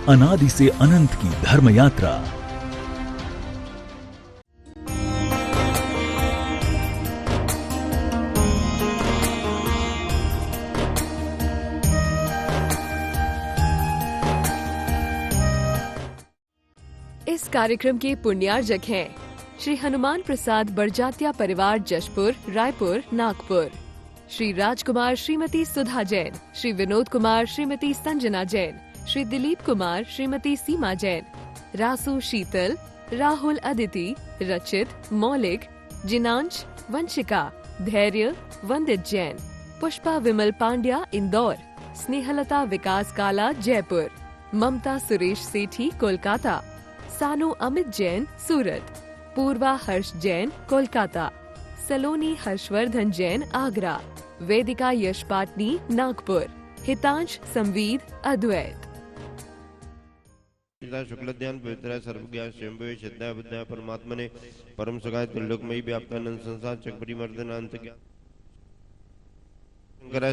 अनादि से अनंत की धर्म यात्रा। इस कार्यक्रम के पुण्यार्जक हैं श्री हनुमान प्रसाद बड़जात्या परिवार जशपुर, रायपुर, नागपुर, श्री राजकुमार श्रीमती सुधा जैन, श्री विनोद कुमार श्रीमती संजना जैन, श्री दिलीप कुमार श्रीमती सीमा जैन, रासु शीतल, राहुल अदिति, रचित, मौलिक, जिनांश, वंशिका, धैर्य, वंदित जैन, पुष्पा विमल पांड्या इंदौर, स्नेहलता विकास काला जयपुर, ममता सुरेश सेठी कोलकाता, सानू अमित जैन सूरत, पूर्वा हर्ष जैन कोलकाता, सलोनी हर्षवर्धन जैन आगरा, वेदिका यश पाटनी नागपुर, हितांश संवीद अद्वैत। शुक्लध्यान पवित्र सर्वज्ञान स्वयं श्रद्धा बुद्धा परमात्मा ने परम सगाय त्रिलोकमयी व्याप्तानंद संसार चक्री मर्दन अंत ज्ञान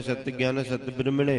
सत्य ज्ञान सत्य ब्रह्मणे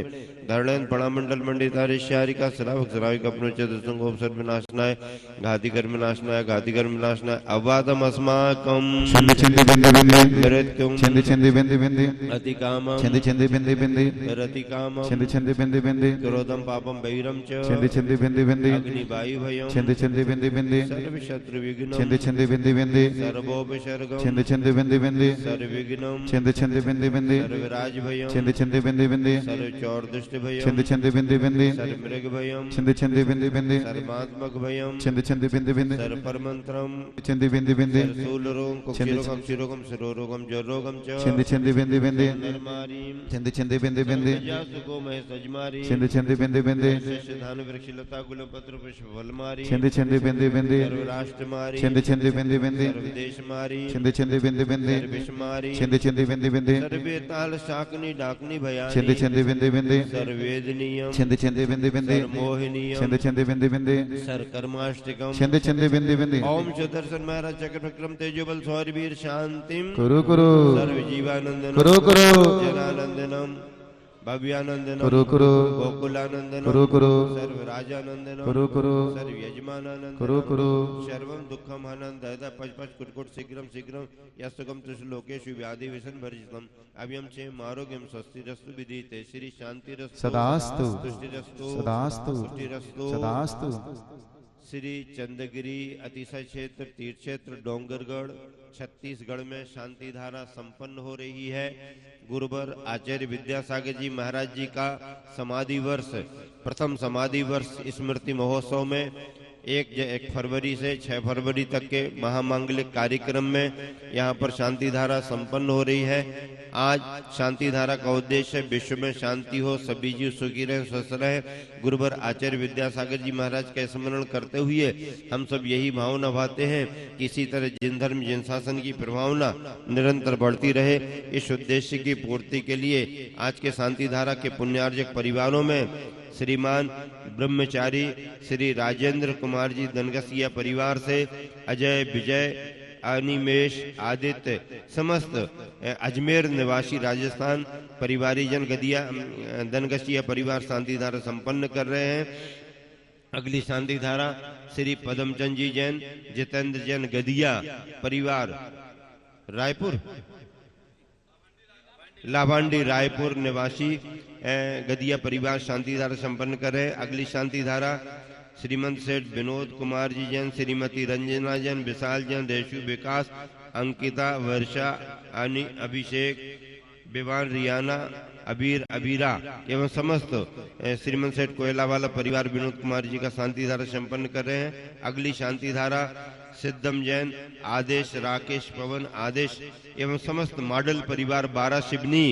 धारणयन पणामंडल मंडितारिश्यारिका सरावक सराविका पुनश्चतुर्संगोपसर विनाशनाय घातिकर विनाशनाय घातिकर विनाशनाय अवादम अस्माकम छंदे छंदे बिंदे बिंदे मृत्युम छंदे छंदे बिंदे बिंदे अतिकामम छंदे छंदे बिंदे बिंदे रतिकामम छंदे छंदे बिंदे बिंदे क्रोधम पापम वैरम च छंदे छंदे बिंदे बिंदे अग्नि वायु भयम छंदे छंदे बिंदे बिंदे सर्व शत्रु विघ्नम छंदे छंदे बिंदे बिंदे सर्वोपसर्गम छंदे छंदे बिंदे बिंदे सर्व विघ्नम छंदे छंदे बिंदे बिंदे सर्वराज भयम छंदे छंदे बिंदे बिंदे सर्व चौर दुष्ट भयम छंदे छंदे बिंदे बिंदे सर्व मृग भयम छंदे छंदे बिंदे बिंदे सर्वात्मक भयम छंदे छंदे बिंदे बिंदे सर्व परमंत्रम छंदे बिंदे बिंदे शूल रोगम कुक्षिरोगम शिरोगम शिरोरोगम जरोगम च छंदे छंदे बिंदे बिंदे निर्मारीम छंदे छंदे बिंदे बिंदे जासुको मह सजमारी छंदे छंदे बिंदे बिंदे धान वृक्ष लता गुल पत्र पुष्प फल मारी छंदे छंदे बिंदे बिंदे सर्व राष्ट्र मारी छंदे छंदे बिंदे बिंदे सर्व देश मारी छंदे छंदे बिंदे बिंदे सर्व विष मारी छंदे छंदे बिंदे बिंदे सर्वे ताल शाकनी डाकनी भयानी छंदे छंदे बिंदे बिंदे सर्वेदनीयम छंदे छंदे बिंदे बिंदे मोहिनीयम छंदे छंदे बिंदे बिंदे सर कर्माष्टकम छंदे छंदे बिंदे बिंदे ओम सुदर्शन महाराज चक्र विक्रम तेजोबल सौरवीर शांतिम करो करो सर्व जीवानंदनम करो करो जनानंदनम भव्यानंदनम करो करो गोकुलानंदनम करो करो सर्व राजानंदनम करो करो सर्व यजमानानंदनम करो करो सर्वम दुःखम आनंद पच पच कुटकुट शीघ्रम शीघ्रम यस्तकम तुष लोकेषु व्याधि विषण भर्जितम अभयम चेम आरोग्यम स्वस्तिरस्तु विदिते श्री शांतिरस्तु सदास्तु तुष्टिरस्तु सदास्तु तुष्टिरस्तु सदास्तु श्री चंद्रगिरी अतिशय क्षेत्र तीर्थ क्षेत्र डोंगरगढ़ छत्तीसगढ़ में शांति धारा संपन्न हो रही है। गुरुवर आचार्य विद्यासागर जी महाराज जी का समाधि वर्ष, प्रथम समाधि वर्ष स्मृति महोत्सव में 1 फरवरी से 6 फरवरी तक के महामांगलिक कार्यक्रम में यहाँ पर शांति धारा संपन्न हो रही है। आज शांति धारा का उद्देश्य विश्व में शांति हो, सभी जीव सुखी रहे, स्वस्थ रहे। गुरुवर आचार्य विद्यासागर जी महाराज का स्मरण करते हुए हम सब यही भावना भाते हैं कि इसी तरह जिन धर्म जिन शासन की प्रभावना निरंतर बढ़ती रहे। इस उद्देश्य की पूर्ति के लिए आज के शांति धारा के पुण्यार्जक परिवारों में श्रीमान ब्रह्मचारी श्री राजेंद्र कुमार जी दनगसिया परिवार से अजय, विजय, अनिमेश, आदित्य, समस्त अजमेर निवासी राजस्थान परिवारीजन गदिया दनगसिया परिवार शांति धारा संपन्न कर रहे हैं। अगली शांति धारा श्री पदमचंद जी जैन, जितेंद्र जैन गदिया परिवार रायपुर, लाभांडी रायपुर निवासी गदिया परिवार शांति धारा संपन्न कर रहे हैं। अगली शांति धारा श्रीमंत सेठ विनोद कुमार जी जैन, श्रीमती रंजना जैन, विशाल जैन, देशु विकास, अंकिता, वर्षा, अनि, अभिषेक, विवान, रियाना, अबीर, अबीरा एवं समस्त श्रीमंत सेठ कोयला वाला परिवार विनोद कुमार जी का शांति धारा संपन्न कर रहे हैं। अगली शांति धारा सिद्धम जैन, आदेश, राकेश, पवन, आदेश एवं समस्त मॉडल परिवार 12 शिवनी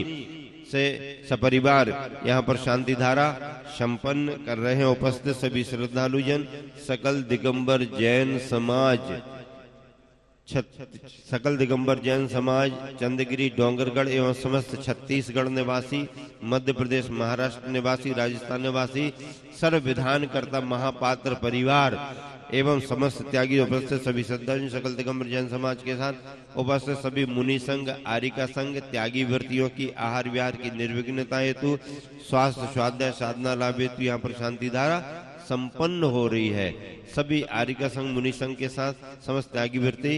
से सपरिवार यहाँ पर शांति धारा संपन्न कर रहे हैं। उपस्थित सभी श्रद्धालु जन, सकल दिगंबर जैन समाज, सकल दिगंबर जैन समाज चंद्रगिरी डोंगरगढ़ एवं समस्त छत्तीसगढ़ निवासी, मध्य प्रदेश महाराष्ट्र निवासी, राजस्थान निवासी, सर्व विधानकर्ता महापात्र परिवार एवं समस्त त्यागी उपस्थित सभी श्रद्धालु सकल दिगंबर जैन समाज के साथ उपस्थित सभी मुनि संघ, आरिका संघ, त्यागी व्रतियों की आहार विहार की निर्विघ्नता हेतु, स्वास्थ्य स्वाध्याय साधना लाभ हेतु यहाँ पर शांति धारा संपन्न हो रही है। सभी आर्यिका संघ मुनि संघ के साथ समस्त त्यागीवृत्ति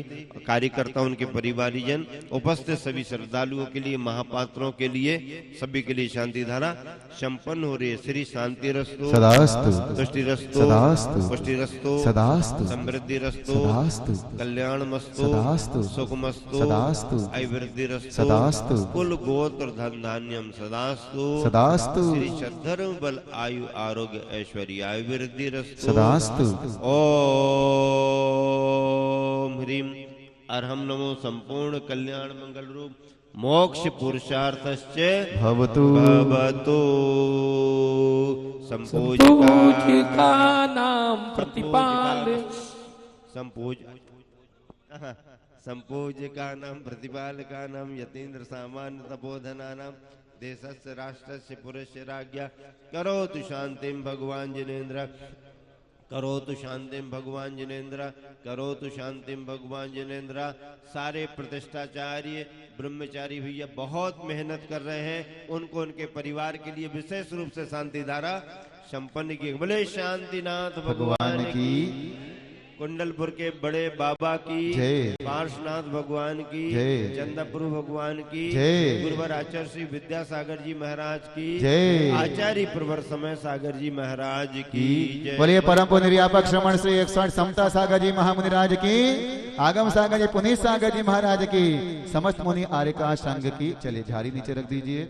कार्यकर्ता उनके परिवारीजन उपस्थित सभी श्रद्धालुओं के लिए महापात्रों के लिए सभी के लिए शांति धारा संपन्न हो रही है। श्री शांति रस्तु सदास्तु तुष्टि रस्तु सदास्तु पुष्टि रस्तु सदास्तु समृद्धि रस्तु सदास्तु कल्याण मस्तु सदास्तु सुखमस्तु सदास्तु ऐवृद्धि रस्तु सदास्तु कुल गोत्र धन धान्यम सदास्तु सदास्तु श्री धर्म बल आयु आरोग्य ऐश्वर्य ऐवृद्धि रस्तु सदास्तु ओम ह्रीम अर्हम नमो संपूर्ण कल्याण मंगल रूप मोक्ष पुरुषार्थश्च भवतु भवतु संपूजिका नाम प्रतिपाल संपूजिका नाम प्रतिपालका नाम यतीन्द्र सामान्य तपोधना नाम देशस्य राष्ट्रस्य पुरुष राज्ञा करोतु शांतिम भगवान जिनेन्द्र करोतु शांतिम भगवान जिनेन्द्र करोतु शांतिम भगवान जिनेन्द्र। सारे प्रतिष्ठाचार्य ब्रह्मचारी भैया बहुत मेहनत कर रहे हैं, उनको उनके परिवार के लिए विशेष रूप से शांति धारा संपन्न की। बोले शांतिनाथ भगवान की, कुंडलपुर के बड़े बाबा की जय, पार्श्वनाथ भगवान की जय, चंदापुर भगवान की जय, गुरुवर आचार्य श्री विद्यासागर जी महाराज की जय, आचार्य प्रवर समय सागर जी महाराज की जय। बोलिए परम पुण्य निर्यापक श्रमण श्री 108 समता सागर जी महामुनिराज की, आगम सागर जी पुनीत सागर जी महाराज की, समस्त मुनि आर्यिका संघ की। चलिए झाड़ी नीचे रख दीजिए,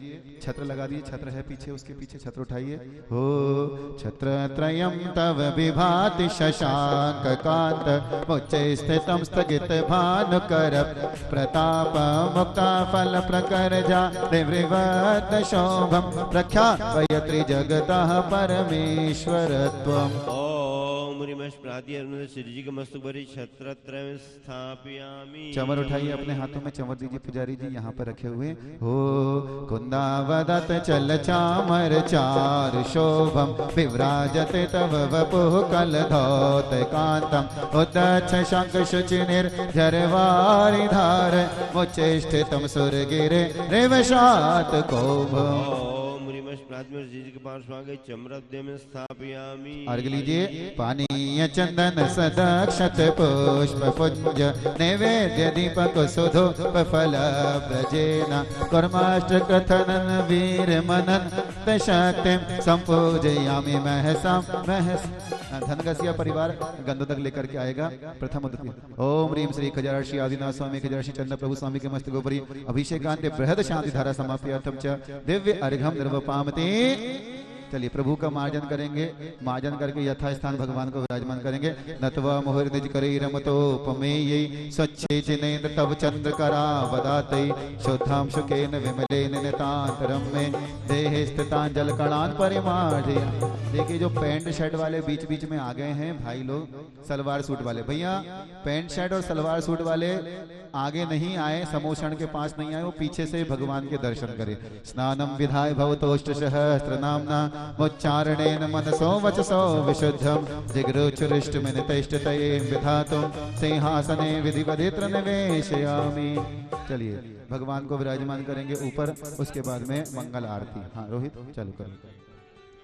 छत्र लगा दीजिए, छत्र है पीछे, उसके पीछे छत्र उठाइए। हो छत्र त्रयम तव विभाति शशांक कांत उच्च स्थितम स्थगित भानुकर प्रताप मुक्ता फल प्रकर जा देवृवत शोभम प्रख्यापयति जगतः परमेश्वरत्वम्। श्री जी के मस्तक भरी छत्र त्रय स्थापयामि। चमर उठाइए, अपने हाथों में चमर दीजिए पुजारी जी, यहाँ पर रखे हुए। हो कुंदावदत चल चामर चार शोभम विव्राजते तव वपुः कलधौत कांतम उदच्छ शंख शुचिनिर झरवारि धार मुच्चेष्टितम सुरगिरे रेवशात कोभम। जी के पास आगे चमरद्य में स्थापयामि। अर्घ लीजिए, पानीय चंदन सदक्षत पुष्प पुंज नैवेद्य दीपक सुधूप फल ब्रजेन कर्माष्ट कथनन वीर मनन शक्ति संपूजयामि महसा महस। धनगसिया परिवार गंधोदक लेकर के आएगा। प्रथम ओम ह्रीम श्री खजार श्री आदिनाथ स्वामी खजार श्री चंद्र प्रभु स्वामी के मस्तकोपरि अभिषेकांते बृहद शांति धारा समाप्यार्थम च दिव्य अर्घम निर्वपामते। चलिए प्रभु का मार्जन करेंगे, मार्जन करके यथा स्थान भगवान को विराजमान करेंगे। नत्वा मोहर निज करे रमतो पमेय स्वच्छे जिनेन्द्र तव चंद्र करा बदाते शुद्धाम शुकेन विमलेन नितांतरम में देह स्थितांजल कणान परिमार्जय। देखिए जो पैंट शर्ट वाले बीच बीच में आ गए हैं भाई लोग, सलवार सूट वाले भैया, पैंट शर्ट और सलवार सूट वाले आगे नहीं आए, समोषण के पास नहीं आए, वो पीछे से भगवान के दर्शन करें। स्नानम विधाय भवतोष्ट सहस्त्र नामना मुच्चारणेन मनसो वचसो विशुद्धम जिगृच्छुरिष्ट मिनितैष्टतये विधातुम सिंहासने विधिवदित्र निवेशयामि। चलिए भगवान को विराजमान करेंगे ऊपर, उसके बाद में मंगल आरती। हाँ रोहित चालू करें,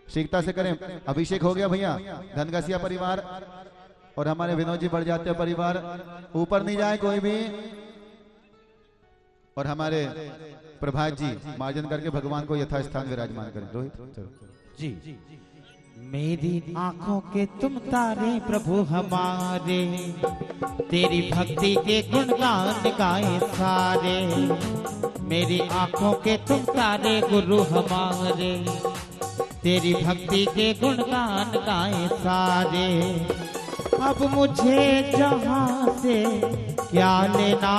शीघ्रता से करें। अभिषेक हो गया भैया। धनगसिया परिवार और हमारे विनोद जी बड़जात्या परिवार ऊपर नहीं जाए कोई भी, और हमारे प्रभात जी मार्जन करके भगवान को यथास्थान विराजमान करें। रोहित चलो जी। मेरी आंखों के तुम तारे प्रभु हमारे, तेरी भक्ति के गुणगान गाए सारे। मेरी आंखों के तुम तारे गुरु हमारे, तेरी भक्ति के गुणगान गाए सारे। अब मुझे जहां से क्या लेना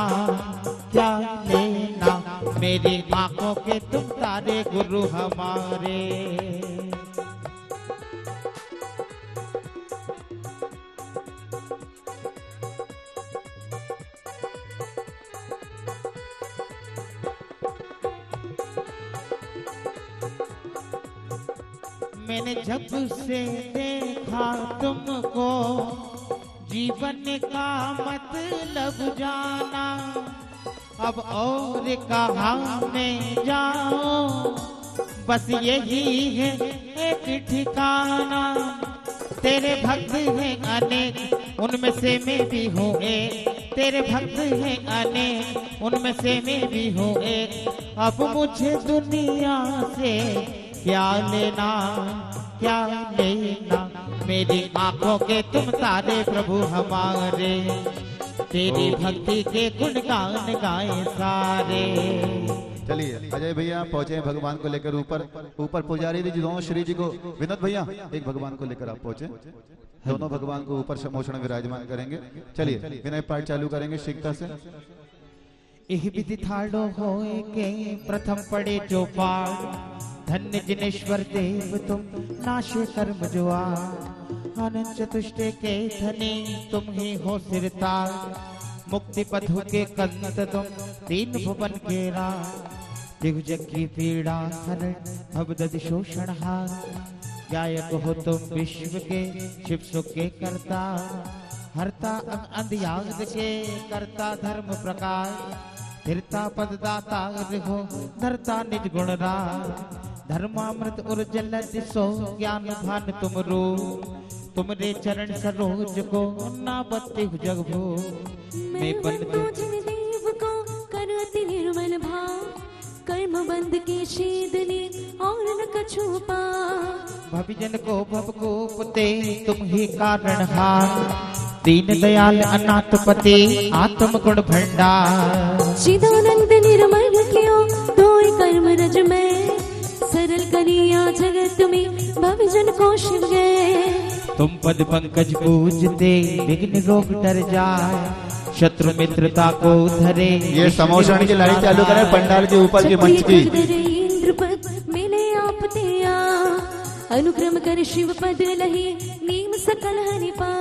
क्या लेना, मेरी आंखों के तुम तारे गुरु हमारे। मैंने जब से देखा तुमको जीवन का मतलब जाना, अब और कहाँ मैं जाऊं, बस यही है एक ठिकाना। तेरे भक्त हैं अनेक, उनमें से मैं भी हूँ एक। तेरे भक्त हैं अनेक, उनमें से मैं भी हूँ एक। अब मुझे दुनिया से क्या लेना, क्या लेना। मेरी आंखों के तुम तारे प्रभु हमारे, तेरी भक्ति के गुणगान गाए सारे। चलिए अजय भैया पहुंचे हैं भगवान को लेकर ऊपर। ऊपर पुजारी जी दोनों श्री जी को, विनोद भैया एक भगवान को लेकर आप पहुंचे, दोनों भगवान को ऊपर समोषण विराजमान करेंगे। चलिए विनय पाठ चालू करेंगे शीघ्रता से। इह विधि थाड़ो होए के प्रथम पड़े जो पाठ, धन्य जिनेश्वर देव तुम नाशे कर्म जुआ। अनंत चतुष्टे के धनी तुम ही हो सिरताज, मुक्ति पथु के कंत तुम तीन भुवन के राज। दिग्जग की पीड़ा हरण भवदद शोषण हार, गायक हो तुम विश्व के शिव सुख के करता। हरता अंधयाग के करता धर्म प्रकाश, फिरता पददाता हो धरता निज गुण राज। धर्मामृत उर जलद सो ज्ञान भान तुम रो, तुमरे चरण सरोज को ना बत्ती जग भो। मैं बन देव को करती निर्मल भाव, कर्म बंद के शीदनी और न कछु पा। भविजन को भव को पुते तुम ही कारण हार, दीन दयाल अनाथ पते आत्म गुण भंडार। चिदानंद निर्मल क्यों दोय कर्म रज में, सरल करिया जगत में भविजन को शिव गए। तुम पद पंकज पूजते विघ्न रोग डर जाए, शत्रु मित्रता को धरे। ये समोषण की लाइन चालू करें पंडाल के ऊपर की मंच की। इंद्रपद मिले आप तेया, अनुक्रम कर शिव पद लही नीम सकल हरि पा।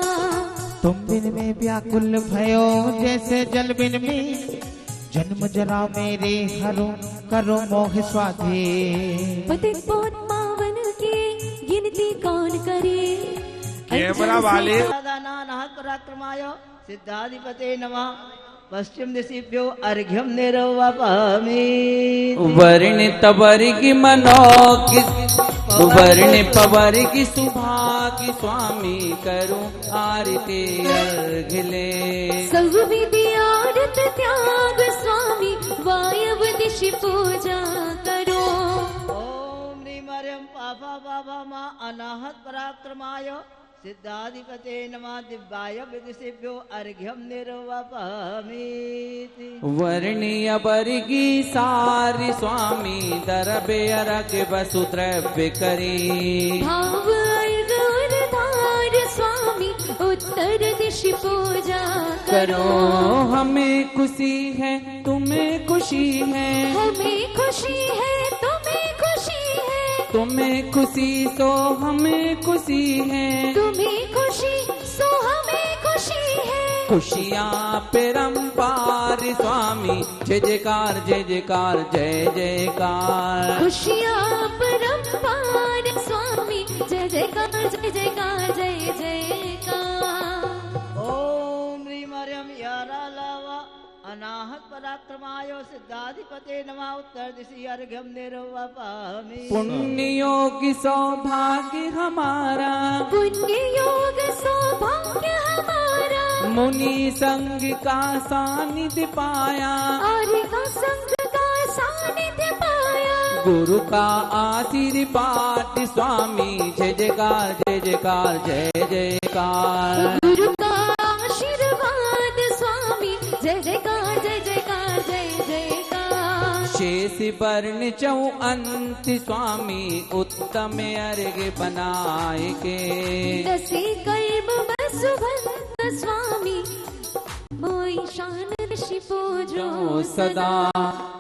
तुम बिन में व्याकुल भयो जैसे जल बिन में, जन्म जरा मेरे हरो करो मोह स्वाधे। पतित बहुत पावन की गिनती कौन करे। कैमरा वाले पराक्रमाय सिद्धाधिपते नमः। पश्चिम दिशिभ्यो अर्घ्यम निर्वपामि। वर्णित वर्गि मनोकि वर्णित वर्गि सुभागि स्वामी करूं आरती अर्घले। सब विधि आरत त्याग स्वामी वायव दिशि पूजा करो। ओम ह्रीं हरिं पापा पापा मां अनाहत पराक्रमाय सिद्धाधिपते नमः। दिव्याय विदिशेभ्यो अर्घ्यम निर्वपामि। वर्णीय वर्गी सारी स्वामी दरबे अर्घ वसु द्रव्य करी। भाव अर्घ धार स्वामी उत्तर दिशि पूजा करो। हमें खुशी है तुम्हें खुशी है, हमें खुशी है तुम्हें खुशी है। तुम्हें खुशी तो हमें खुशी है, तुम्हें खुशी सो हमें खुशी है। खुशियाँ परम्पार स्वामी जय जयकार जय जयकार जय जयकार। खुशियाँ परम्पार स्वामी जय जयकार जय जयकार जय जयकार। ओम ह्रीं हरिं यारालावा अनाहत पराक्रमाय सिद्धाधिपते नमः। उत्तर दिशि अर्घ्यम निर्वपामि। पुण्य योग सौभाग्य हमारा, पुण्य योग सौभाग्य हमारा। मुनि संग का सानिध्य पाया, और का संग का सानिध्य पाया। गुरु का आशीर्वाद स्वामी जय जयकार जय जयकार जय जयकार। गुरु का आशीर्वाद स्वामी जय जयकार जय जयकार जय जयकार। शेष वर्ण चौ अंत स्वामी उत्तम अर्घ बनाए के। दसी कर्म सुभंत स्वामी होई शान ऋषि पूजो सदा।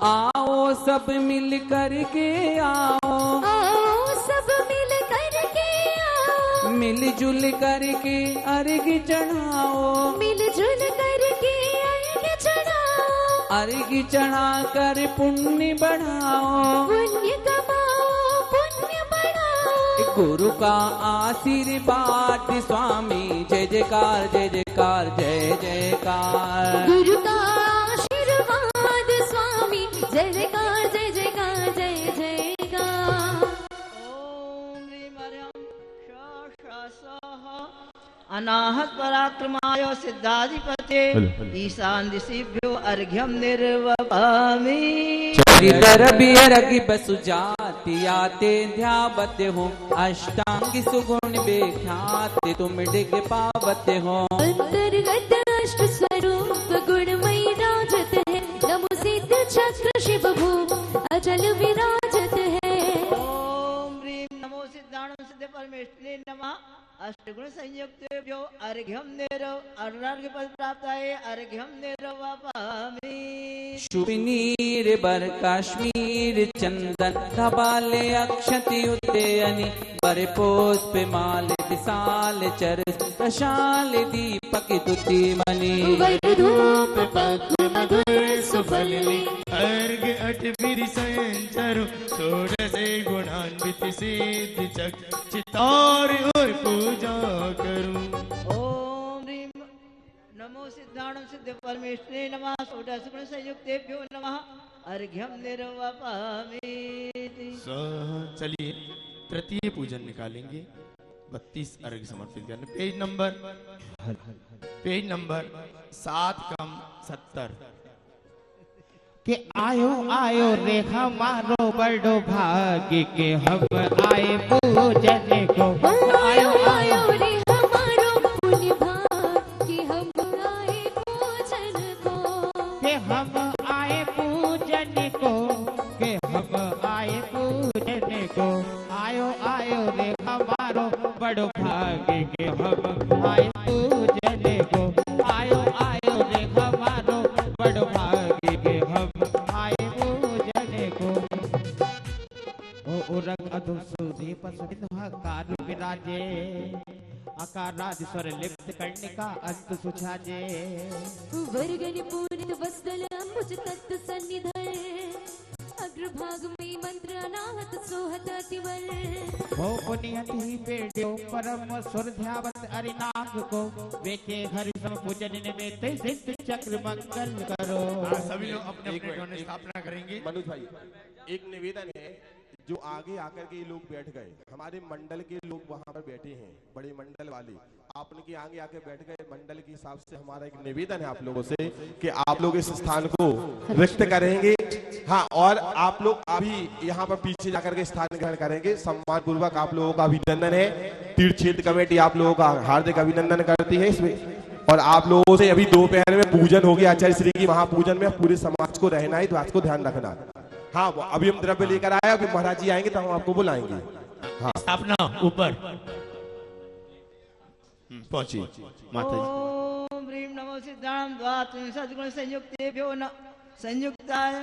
आओ सब मिल कर के आओ, आओ सब मिल कर के आओ। मिलजुल करके अर्घ चढ़ाओ, मिलजुल कर के अर्घ चढ़ाओ। अर्घ चढ़ा कर पुण्य बढ़ाओ, पुण्य कमाओ पुण्य बढ़ाओ। गुरु का आशीर्वाद स्वामी जय जयकार जय जयकार जय जयकार। गुरु का आशीर्वाद स्वामी जय जयकार जय जयकार जय जयकार। ओम ह्रीं हरिं श अनाहत पराक्रमाय सिद्धाधिपते ईशान दिशिभ्यो अर्घ्यम निर्वपामि। चरितरबियरगि बसु जाति आते ध्यावते हो अष्टांगी सुगुण बेख्याते तुम डिग पावते हो। अंतर्गत अष्ट स्वरूप गुणमयी राजत है नमो सिद्ध चक्र शिव भूम अचल विराजत है। ओम ह्रीं नमो सिद्धाणं सिद्ध परमेश्वरे नमः। अष्टगुण संयुक्तेभ्यो अर्घ्यम निरव अर्घ्य पद प्राप्ताय अर्घ्यम निरवपामि। शुभिनीर बर काश्मीर चंदन धबाले अक्षति उद्ययनि बर पुष्प माल विशाल चर प्रशाल दीपक दुति मणि। धूप पद्म मधुर सुफलि अर्घ्य अटवीर संचरु षोडश गुणान्वित सिद्धि चक्र चित्तार और पूजा करूं। ओम ह्रीं नमो सिद्धाणं सिद्ध परमेश्वरे नमः। षोडश गुण संयुक्तेभ्यो नमः अर्घ्यम निर्वपामि। चलिए तृतीय पूजन निकालेंगे। 32 अर्घ्य समर्पित करने। पेज नंबर 7 कम 70 के आयो आयो रे हमारो बड़ो भाग्य के हम आए पूजन को। आयो आयो रे हमारो पुण्य भाग्य हम आए पूजन को। के हम आए पूजन को के हम आए पूजन को। आयो आयो रे हमारो बड़ो भाग्य के हम आए पूजन को। आयो आयो रे हमारो बड़ो भाग्य के हम आए पूजन को। ओ रंग अधु सूदी पसंद विराजे आकार राज स्वर लिप्त करने का अंत सुझाजे। वर्गनि पूरित वस्तल अंबुज तत्व सन्निधर अग्रभाग में मंत्र अनाहत सोहत अतिवर। भो पुनियति पेड्यो परम सुर ध्यावत अरिनाग को वेके हरि सम पूजन में ते सिद्ध चक्र मंगल करो। सभी लोग अपने अपने स्थापना करेंगे। मनोज भाई एक निवेदन है, जो आगे आकर के लोग बैठ गए, हमारे मंडल के लोग वहां पर बैठे हैं, बड़े मंडल वाले, आप उनके आगे आके बैठ गए। मंडल के हिसाब से हमारा एक निवेदन है आप लोगों से कि आप लोग इस स्थान को रिक्त करेंगे। हाँ, और आप लोग अभी यहाँ पर पीछे जाकर के स्थान ग्रहण करेंगे। सम्मान पूर्वक आप लोगों का अभिनंदन है। तीर्थ क्षेत्र कमेटी आप लोगों का हार्दिक अभिनंदन करती है इसमें। और आप लोगों से अभी दोपहर में पूजन होगी आचार्य श्री की महापूजन में, पूरे समाज को रहना है, तो आज को ध्यान रखना। हाँ, अभी हम द्रव्य लेकर आए, अभी महाराज जी आएंगे तो हम आपको बुलाएंगे। हाँ, स्थापना ऊपर पहुंची माता जी। ओम ह्रीं नमो सिद्धाणं द्वात्रिंशत् गुण संयुक्तेभ्यो न संयुक्ताय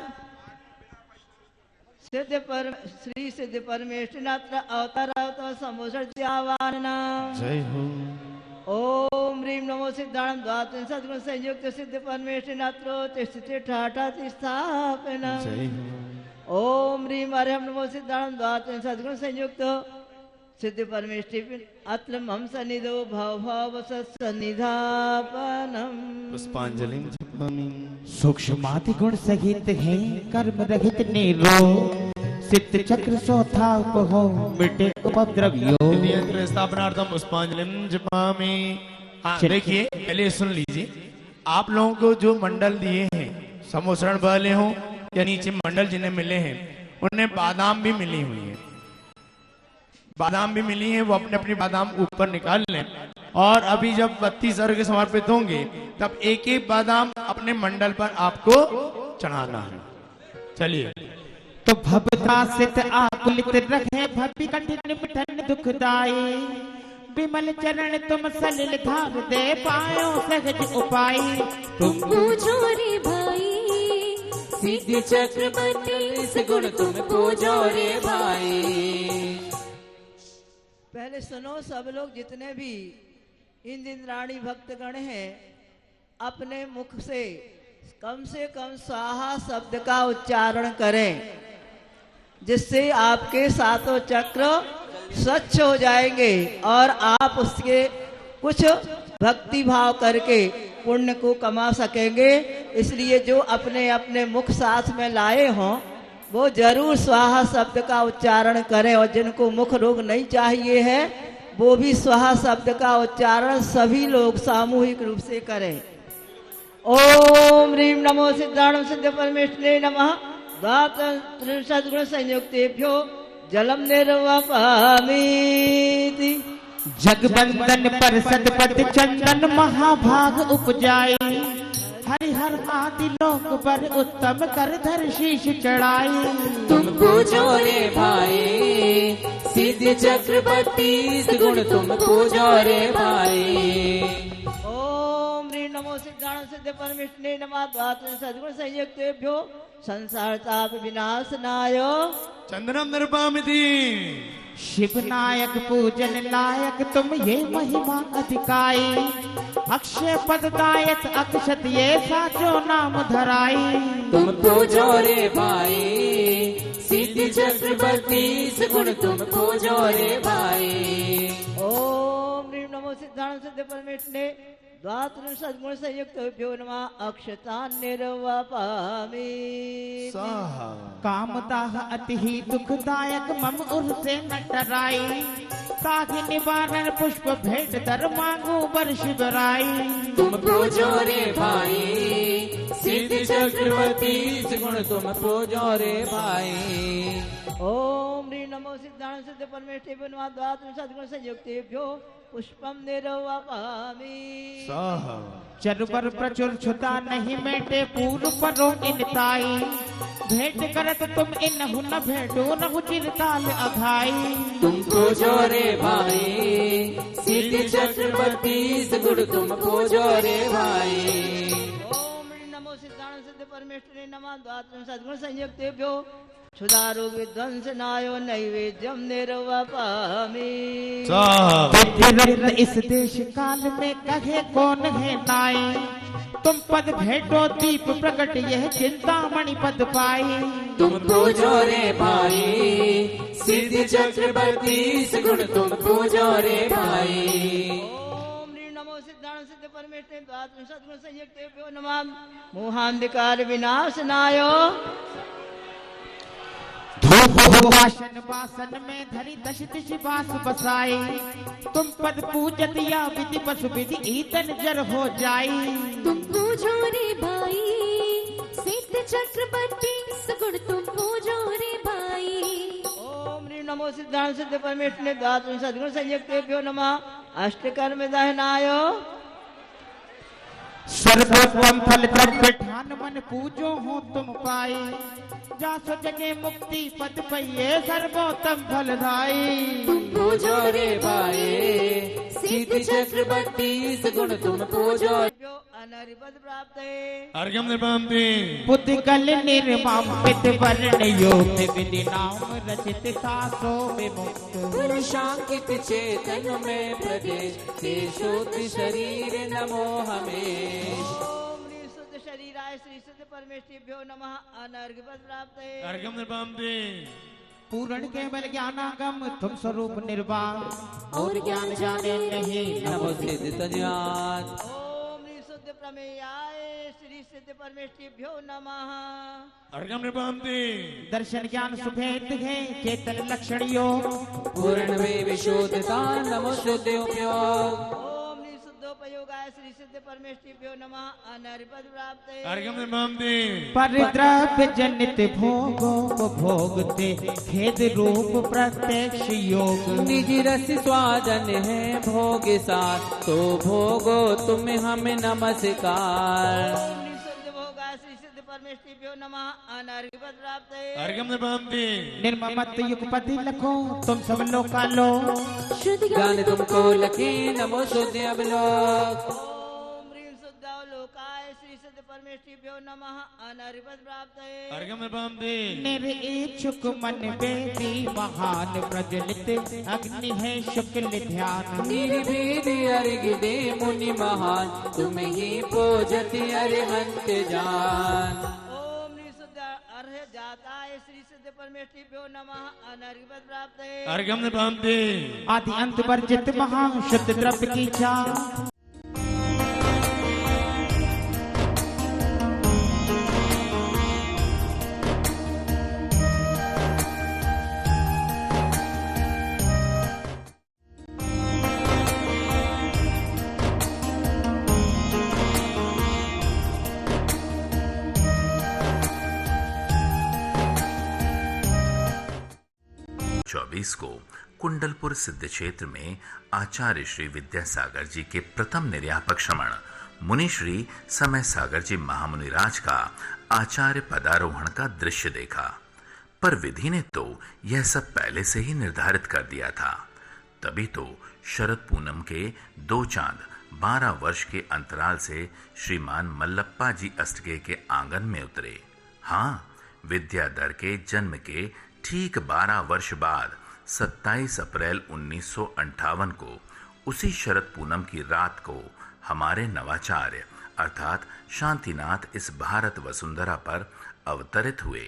श्री सिद्ध परमेश्वरनात्र अवतारावतार संभूषण्यावानना। जय हो। ओम ह्रीं नमो सिद्धाणं द्वात्रिंशत् गुण संयुक्त सिद्ध परमेश्वरनात्रो तिष्ठति ठाठाति स्थापना। जय हो। ओम ह्रीं अर्घ्यं नमो सिद्धाणं द्वात्रिंशत् गुण संयुक्त सिद्ध परमेश्वर अत्र मम सन्निधो भव भव सन्निधापनम। पुष्पांजलि जपामि। सूक्ष्माति गुण सहित है कर्म रहित निरो सिद्ध चक्र सोथाप हो मिटे उपद्रव्यो। यंत्र स्थापनार्थम पुष्पांजलि जपामि। हाँ, देखिए पहले सुन लीजिए, आप लोगों को जो मंडल दिए हैं, समोसरण वाले हो या नीचे मंडल जिन्हें मिले हैं, उन्हें बादाम भी मिली हुई है। बादाम भी मिली है, वो अपने अपनी बादाम ऊपर निकाल लें। और अभी जब 32 अर्घ्य समर्पित होंगे तब एक एक बादाम अपने मंडल पर आपको चढ़ाना है। चलिए। तो भवता सित आकुलित रखे भवि कठिन मिठन दुखदाई विमल चरण तुम सलिल धार दे पायो सहज उपाय। तुम पूजो रे भाई सिद्ध चक्र मंडल गुण तुम पूजो रे भाई। पहले सुनो सब लोग, जितने भी इंद्राणी भक्तगण हैं, अपने मुख से कम स्वाहा शब्द का उच्चारण करें, जिससे आपके सातों चक्र स्वच्छ हो जाएंगे और आप उसके कुछ भक्ति भाव करके पुण्य को कमा सकेंगे। इसलिए जो अपने अपने मुख साथ में लाए हों वो जरूर स्वाहा शब्द का उच्चारण करें, और जिनको मुख रोग नहीं चाहिए है वो भी स्वाहा शब्द का उच्चारण सभी लोग सामूहिक रूप से करें। ओम ह्रीं नमो सिद्धाणं सिद्ध परमेश्वरे नमः। द्वात्रिं सद्गुण संयुक्तेभ्यो जलम निर्वापयामि। जगबंदन पर सदपद चंदन महाभाग उपजाई। हरिहर आदि लोक पर उत्तम कर धर शीश चढ़ाई। तुम पूजो रे भाई सिद्ध चक्रवर्ती गुण तुम पूजो रे भाई। ओम ह्रीं नमो सिद्धाणं सिद्ध परमेश्वरे नमः। द्वात्रिं सद्गुण संयुक्तेभ्यो संसार ताप विनाशनाय चंदनम निर्वापयामि। शिव नायक पूजन लायक तुम ये महिमा अधिकाई। अक्षय पददायक अक्षत ये साचो नाम धराई। तुम पूजो रे भाई सिद्ध चक्रवर्ती गुण तुम पूजो रे भाई। ओम ह्रीं नमो सिद्धाणं सिद्ध परमेश्वरे द्वात्रिं सद्गुण संयुक्तेभ्यो नमः। अक्षतान् निर्वापयामि। कामदाह अति ही दुखदायक मम उर से न टराई। साधि निवारण पुष्प भेंट दर मांगू वर्ष बराई। तुम पूजो रे भाई सिद्ध चक्रवर्ती गुण तुम पूजो रे भाई। ओम ह्रीं नमो सिद्धाणं सिद्ध परमेश्वरे नमः। द्वात्रिं सद्गुण संयुक्तेभ्यो पुष्पम निर्वापयामि। चरबर प्रचुर छुता नहीं मेटे पूर्व परो इनताई। भेंट करत तुम इनहु न भेंटो नहु चिरकाल अघाई। तुम पूजो रे भाई सिद्ध चक्रवर्ती गुण तुम पूजो रे भाई। ओम ह्रीं नमो सिद्धाणं सिद्ध परमेश्वरे नमः। द्वात्रिं सद्गुण संयुक्तेभ्यो क्षुधारो विध्वंसनायो नैवेद्यम निर्वापयामि। इस देश काल में कहे कौन है नाई। तुम पद भेंटो दीप प्रकट यह चिंतामणि पद पाई। तुम पूजो रे भाई सिद्ध चक्रवर्ती गुण तुम पूजो रे भाई। ओम ह्रीं नमो सिद्धाणं सिद्ध परमेश्वरे द्वात्रिं सद्गुण संयुक्तेभ्यो नमः। मोहांधकार विनाशनाय वासन वासन में धरी दश दिश बास बसाई। तुम पद पूजत या विधि पशु विधि ईतन जर हो जाई। तुम पूजो रे भाई सिद्ध चक्रवर्ती सगुण तुम पूजो रे भाई। ओम ह्रीं नमो सिद्धाणं सिद्ध परमेश्वरे द्वात्रिं सद्गुण संयुक्तेभ्यो नमः। अष्टकर्म दहनाय सर्वोत्तम फल द्रव्य ठान मन पूजो हो तुम पाई। जासो जगे मुक्ति पद पइये सर्वोत्तम फल धाई। तुम पूजो रे भाई सिद्ध चक्रवर्ती गुण तुम पूजो। अनरिपद प्राप्त अर्घ्यम निर्वापयामि। पुद्गल निर्मापित वर्ण योग विधि नाम रचित सासो विमुक्त। पुरुषांकित चेतन में प्रदेश से शुद्ध शरीर नमो हमेश। ओम ह्रीं शुद्ध शरीराय श्री सिद्ध परमेश्वरेभ्यो नमः। अनर्घ्यपद प्राप्त अर्घ्यम निर्वापयामि। पूर्ण केवल ज्ञानागम तुम स्वरूप निर्वाण। और ज्ञान जाने नहीं नमो सिद्ध तज्ञान। ओम ह्रीं शुद्ध प्रमेयाय श्री सिद्ध परमेश्वरेभ्यो नमः। अर्घ्यम निर्वापयामि। दर्शन ज्ञान सुभेद है चेतन लक्षण योग। पूर्ण वे विशुद्धता नमो शुद्ध उपयोग। ओम ह्रीं शुद्धोपयोगाय श्री सिद्ध परमेश्वरेभ्यो नमः। अनरिपद प्राप्त अर्घ्यम निर्वापयामि। परिद्रव्य जनित भोगते खेद रूप प्रत्यक्ष योग। निज रस स्वादन है भोग साथ तो भोगो तुम हमें नमस्कार। ओम ह्रीं शुद्ध भोगाय श्री सिद्ध परमेश्वरेभ्यो नमः। अनर्घ्यपद प्राप्त अर्घ्यम निर्वापयामि। निर्ममत युगपति लखो तुम सब लोका लो। शुद्ध ज्ञान तुमको लकी नमो शुद्ध अवलोक। ओम ह्रीं शुद्धोलोकाय श्री सिद्ध परमेश्वरेभ्यो नमः। अनरिपद प्राप्त अर्घ्यम निर्वापयामि। निरिच्छुक मन बेदी महान प्रज्वलित अग्नि है शुक्ल ध्यान। निर्भीद अर्घ दे मुनि महान तुम ही पूजति अरिहंत जान। ओम ह्रीं शुद्ध अर्घ्य जाताय श्री सिद्ध परमेश्वरेभ्यो नमः। अनर्घ्यपद प्राप्त अर्घ्यम निर्वापयामि। आदि अंत वर्जित महान शुद्ध द्रव्य की चाह। 1924 को कुंडलपुर सिद्ध क्षेत्र में आचार्य श्री विद्यासागर जी के प्रथम निर्यापक श्रमण मुनि श्री समय सागर जी महामुनिराज का आचार्य पदारोहण का दृश्य देखा। पर विधि ने तो यह सब पहले से ही निर्धारित कर दिया था। तभी तो शरद पूनम के 2 चांद 12 वर्ष के अंतराल से श्रीमान मल्लप्पा जी अष्टगे के आंगन में उतरे। हाँ, विद्याधर के जन्म के ठीक 12 वर्ष बाद 27 अप्रैल 1958 को उसी शरद पूनम की रात को हमारे नवाचार्य अर्थात शांतिनाथ इस भारत वसुंधरा पर अवतरित हुए।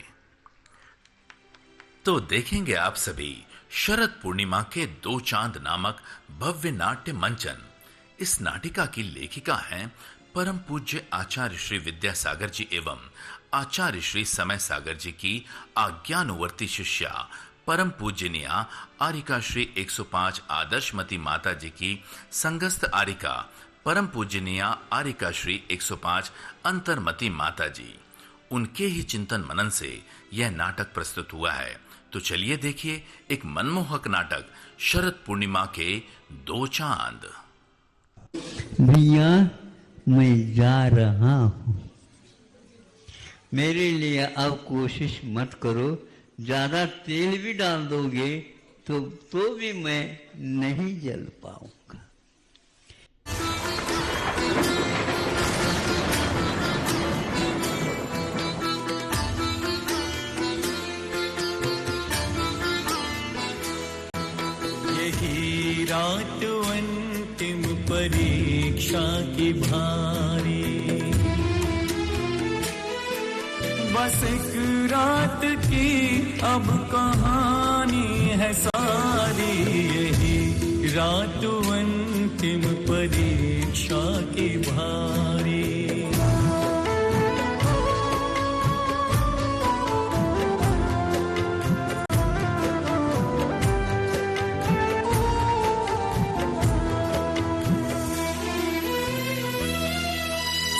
तो देखेंगे आप सभी शरद पूर्णिमा के 2 चांद नामक भव्य नाट्य मंचन। इस नाटिका की लेखिका हैं परम पूज्य आचार्य श्री विद्यासागर जी एवं आचार्य श्री समय सागर जी की आज्ञानुवर्ती शिष्या परम पूजनीया आरिका श्री 105 आदर्शमती माता जी की संगस्थ आरिका परम पूजनीया आरिका श्री 105 अंतर्मती माता जी। उनके ही चिंतन मनन से यह नाटक प्रस्तुत हुआ है। तो चलिए देखिए एक मनमोहक नाटक शरद पूर्णिमा के 2 चांद। भैया मैं जा रहा हूँ, मेरे लिए अब कोशिश मत करो। ज्यादा तेल भी डाल दोगे तो भी मैं नहीं जल पाऊंगा। यही रात अंतिम परीक्षा की भारी, बस एक रात की अब कहानी है सारी। यही रात अंतिम परीक्षा की भारी,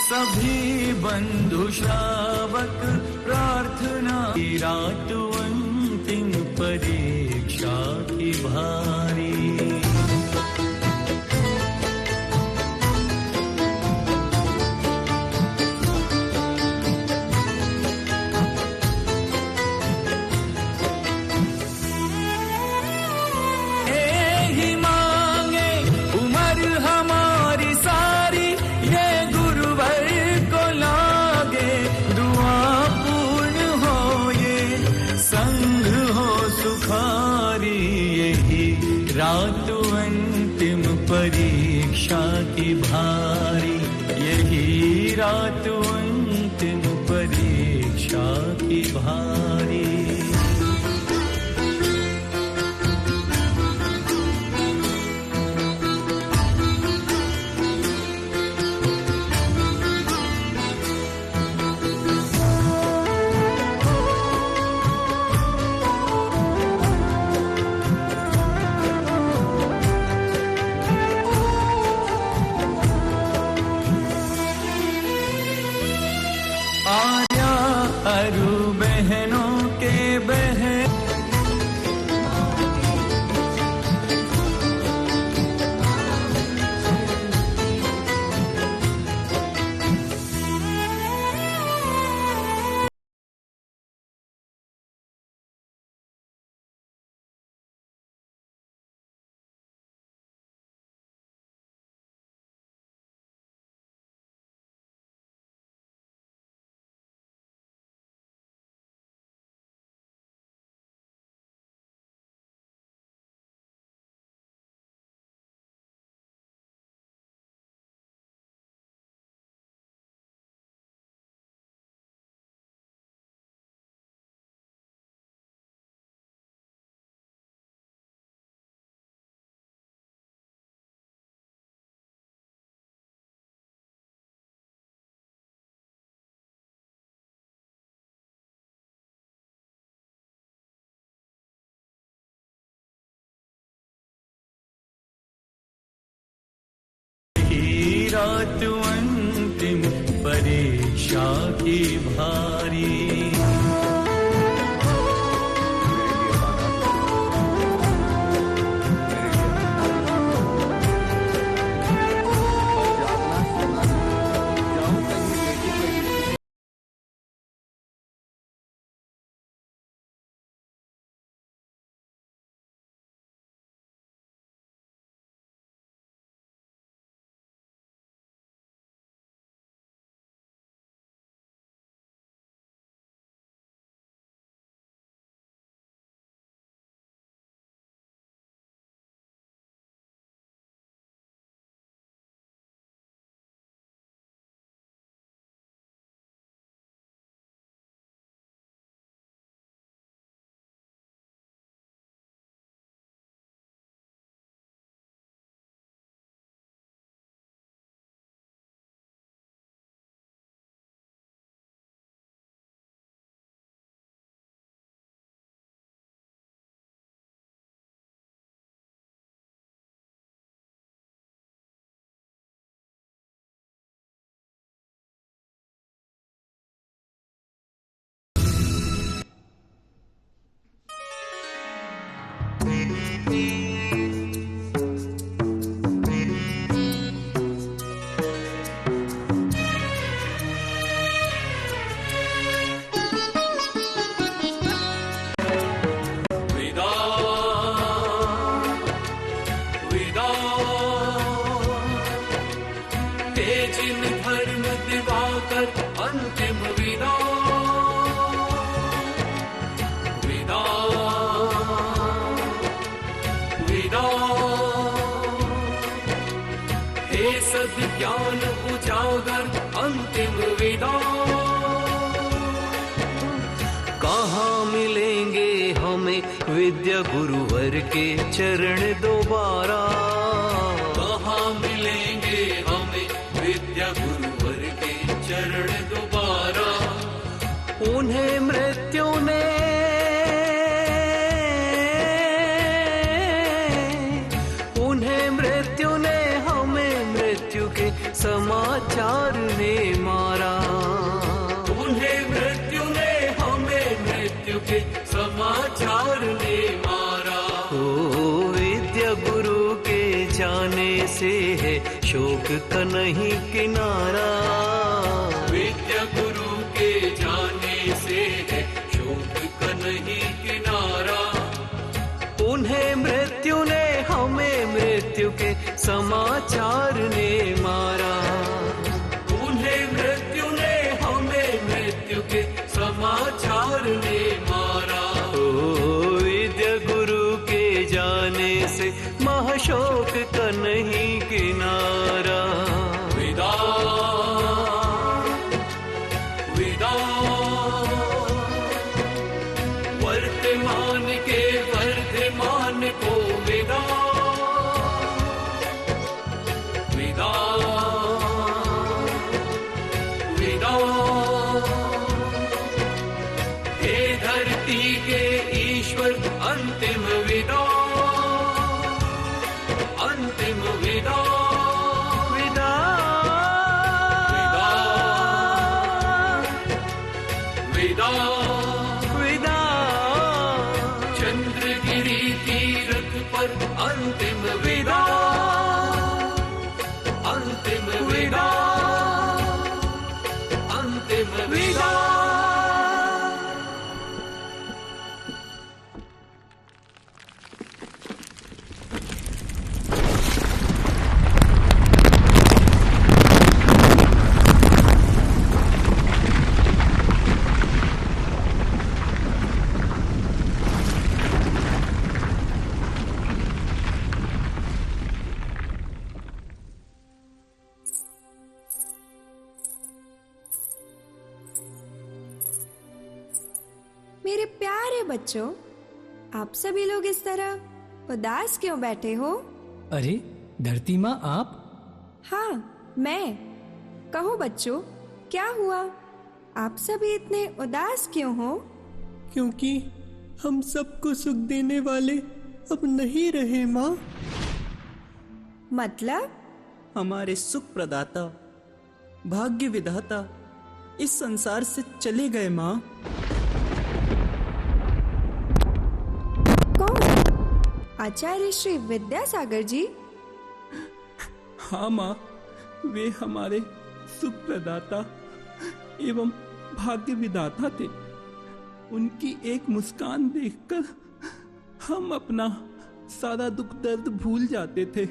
सभी बंधु श्रावक प्रार्थना की रात अंतिम परीक्षा की भारी। ही मांगे उम्र हमारी सारी, ये गुरुवर को लागे दुआ पूर्ण हो, ये संग हो सुखारी। यही रात अंतिम परीक्षा की भारी, यही रात अंतिम परीक्षा की भारी। आर्या अरु बहनों के बहन, रात अंतिम परीक्षा की भारी। ज्ञान उजागर अंतिम विदा। कहाँ मिलेंगे हमें विद्या गुरुवर के चरण दोबारा। कहाँ मिलेंगे हमें विद्या गुरुवर के चरण दोबारा। उन्हें मृत्यु ने समाचार ने मारा। उन्हें मृत्यु ने हमें मृत्यु के समाचार ने मारा। ओ विद्या गुरु के जाने से है शोक का नहीं किनारा। विद्या गुरु के जाने से है शोक का नहीं किनारा। उन्हें मृत्यु ने हमें मृत्यु के समाचार ने मारा। उन्हें मृत्यु ने हमें मृत्यु के समाचार ने मारा। ओ विद्या गुरु के जाने से महाशोक का नहीं किनारा। विदा विदा वर्तमान के वर्धमान को विदा। विदा विदा हे धरती के ईश्वर अंतिम विदा। अंतिम विदा विदा विदा विदा। चंद्रगिरी तीर्थ पर अंतिम विदा। अंतिम विदा अंतिम विदा। मेरे प्यारे बच्चों, आप सभी लोग इस तरह उदास क्यों बैठे हो? अरे धरती माँ, आप? हाँ, मैं। कहो बच्चों, क्या हुआ? आप सभी इतने उदास क्यों हो? क्योंकि हम सबको सुख देने वाले अब नहीं रहे माँ। मतलब? हमारे सुख प्रदाता, भाग्य विधाता इस संसार से चले गए माँ। आचार्य श्री विद्यासागर जी? हाँ माँ, वे हमारे सुख प्रदाता एवं भाग्य विधाता थे। उनकी एक मुस्कान देखकर हम अपना सारा दुख दर्द भूल जाते थे।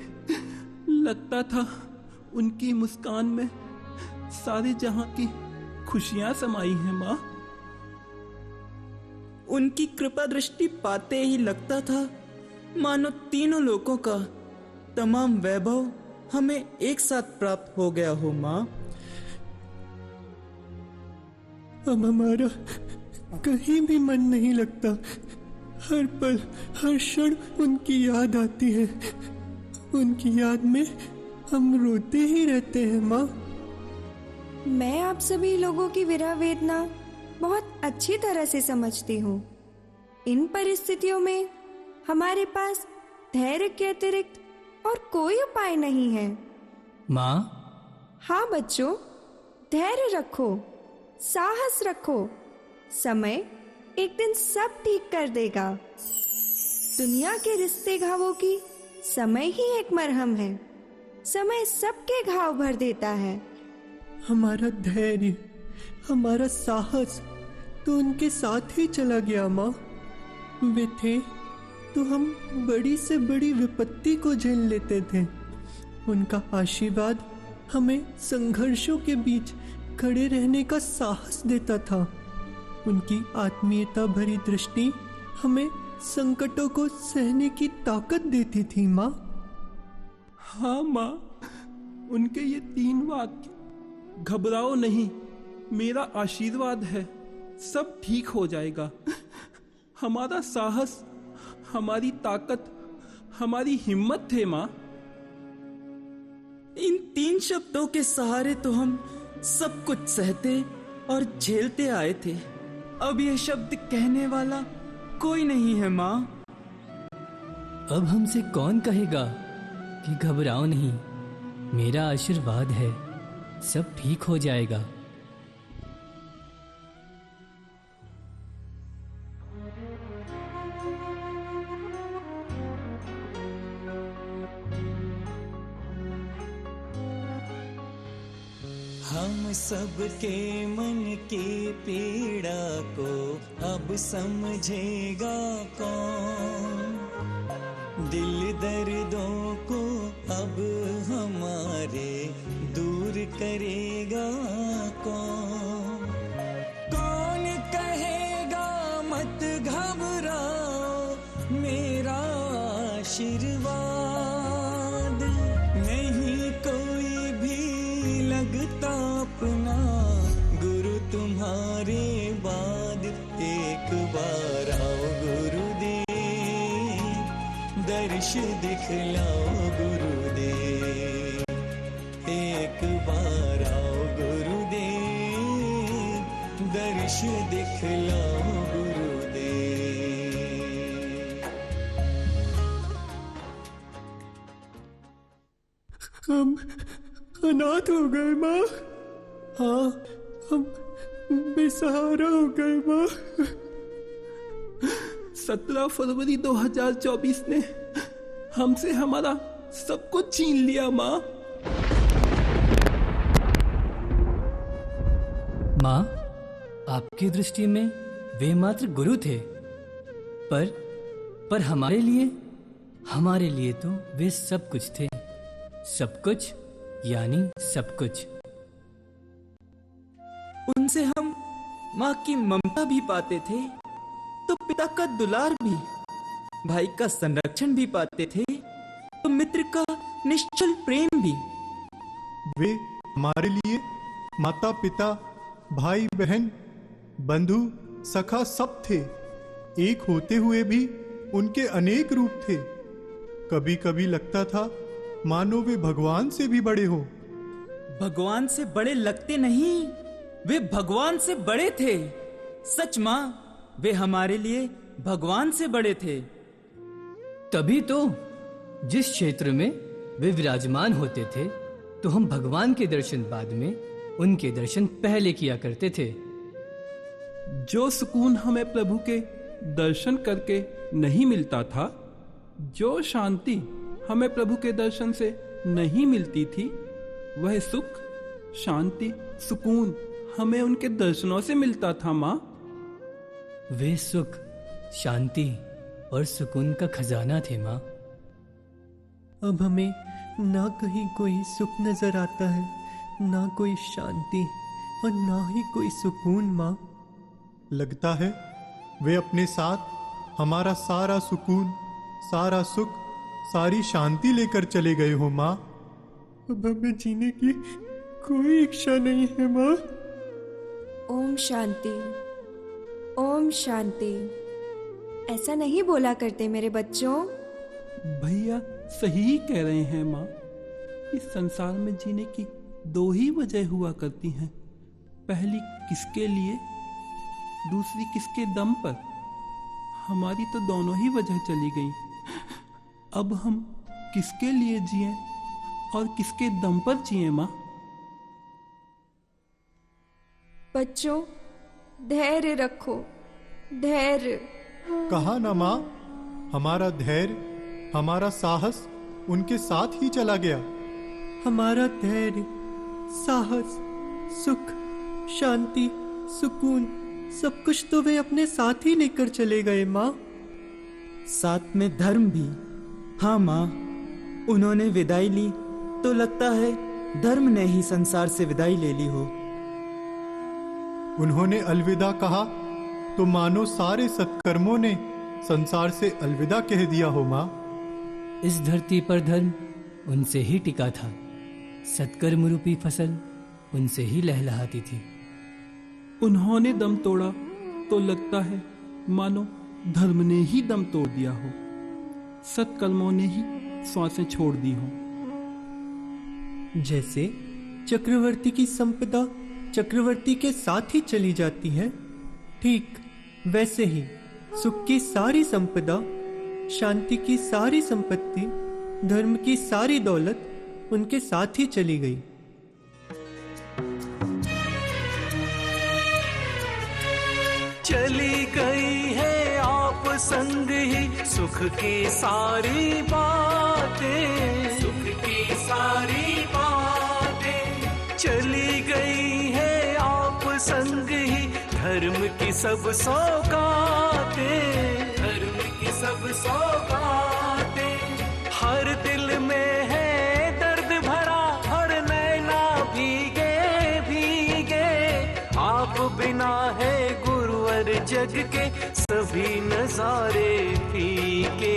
लगता था उनकी मुस्कान में सारे जहां की खुशियां समाई हैं माँ। उनकी कृपा दृष्टि पाते ही लगता था मानो तीनों लोकों का तमाम वैभव हमें एक साथ प्राप्त हो गया हो माँ। अब हमारा कहीं भी मन नहीं लगता। हर पल हर क्षण उनकी याद आती है। उनकी याद में हम रोते ही रहते हैं माँ। मैं आप सभी लोगों की विरह वेदना बहुत अच्छी तरह से समझती हूँ। इन परिस्थितियों में हमारे पास धैर्य के अतिरिक्त और कोई उपाय नहीं है। माँ? हाँ बच्चों, धैर्य रखो, साहस रखो। समय एक दिन सब ठीक कर देगा। दुनिया के रिश्ते घावों की समय ही एक मरहम है। समय सबके घाव भर देता है। हमारा धैर्य, हमारा साहस तो उनके साथ ही चला गया माँ। वे थे तो हम बड़ी से बड़ी विपत्ति को झेल लेते थे। उनका आशीर्वाद हमें संघर्षों के बीच खड़े रहने का साहस देता था। उनकी आत्मीयता भरी दृष्टि हमें संकटों को सहने की ताकत देती थी माँ। हाँ माँ, उनके ये 3 वाक्य, घबराओ नहीं, मेरा आशीर्वाद है, सब ठीक हो जाएगा। हमारा साहस, हमारी ताकत, हमारी हिम्मत थे माँ। इन 3 शब्दों के सहारे तो हम सब कुछ सहते और झेलते आए थे। अब ये शब्द कहने वाला कोई नहीं है माँ। अब हमसे कौन कहेगा कि घबराओ नहीं, मेरा आशीर्वाद है, सब ठीक हो जाएगा। हम सबके मन की पीड़ा को अब समझेगा कौन, दिल दर्दों को अब हमारे दूर करेगा कौन। कौन कहेगा मत घबराओ, मेरा आशीर्वाद नहीं कोई भी लगता अपना, गुरु तुम्हारे बाद एक बार आओ गुरुदेव, दर्श दिखलाओ गुरुदेव, एक बार आओ गुरुदेव, दर्श दिखलाओ गुरुदेव। हम अनाथ हो गए माँ। हाँ, हम बेसहारा हो गए माँ। 17 फरवरी 2024 ने हमसे हमारा सब कुछ छीन लिया माँ। माँ, आपकी दृष्टि में वे मात्र गुरु थे, पर हमारे लिए तो वे सब कुछ थे। सब कुछ यानी सब कुछ। उनसे हम माँ की ममता भी पाते थे, तो पिता का दुलार भी, भाई का संरक्षण भी पाते थे, तो मित्र का निश्चल प्रेम भी। वे हमारे लिए माता पिता, भाई बहन, बंधु, सखा सब थे। एक होते हुए भी उनके अनेक रूप थे। कभी कभी लगता था मानो वे भगवान से भी बड़े हो। भगवान से बड़े लगते नहीं, वे भगवान से बड़े थे। सच माँ, वे हमारे लिए भगवान से बड़े थे। तभी तो जिस क्षेत्र में वे विराजमान होते थे, तो हम भगवान के दर्शन बाद में, उनके दर्शन पहले किया करते थे। जो सुकून हमें प्रभु के दर्शन करके नहीं मिलता था, जो शांति हमें प्रभु के दर्शन से नहीं मिलती थी, वह सुख, शांति, सुकून हमें उनके दर्शनों से मिलता था माँ। वे सुख, शांति और सुकून का खजाना थे माँ। अब हमें ना कहीं कोई सुख नजर आता है, ना कोई शांति और ना ही कोई सुकून माँ। लगता है वे अपने साथ हमारा सारा सुकून, सारा सुख, सारी शांति लेकर चले गए हो माँ। अब हमें जीने की कोई इच्छा नहीं है माँ। ओम शांति, ओम शांति। ऐसा नहीं बोला करते मेरे बच्चों। भैया सही ही कह रहे हैं माँ। इस संसार में जीने की 2 ही वजह हुआ करती हैं। पहली किसके लिए, दूसरी किसके दम पर। हमारी तो दोनों ही वजह चली गई। अब हम किसके लिए जिएं और किसके दम पर जिएं माँ? बच्चों, धैर्य रखो, धैर्य। कहा ना माँ, हमारा धैर्य, हमारा साहस उनके साथ ही चला गया। हमारा धैर्य, साहस, सुख, शांति, सुकून सब कुछ तो वे अपने साथ ही लेकर चले गए माँ। साथ में धर्म भी। हाँ माँ, उन्होंने विदाई ली तो लगता है धर्म ने ही संसार से विदाई ले ली हो। उन्होंने अलविदा कहा तो मानो सारे सत्कर्मों ने संसार से अलविदा कह दिया हो माँ। इस धरती पर धर्म उनसे ही टिका था, सत्कर्म रूपी फसल उनसे ही लहलहाती थी। उन्होंने दम तोड़ा तो लगता है मानो धर्म ने ही दम तोड़ दिया हो, सत्कर्मों ने ही श्वासें छोड़ दी हो। जैसे चक्रवर्ती की संपदा चक्रवर्ती के साथ ही चली जाती है, ठीक वैसे ही सुख की सारी संपदा, शांति की सारी संपत्ति, धर्म की सारी दौलत उनके साथ ही चली गई। चली गई है आप संग ही सुख की सारी बातें, सुख की सारी बातें। चली गई है आप संग ही धर्म की सब सौगातें, धर्म की सब सौगातें। हर दिल में है दर्द भरा, हर नैना भीगे भीगे। आप बिना है गुरुवर जग के सभी नजारे फीके।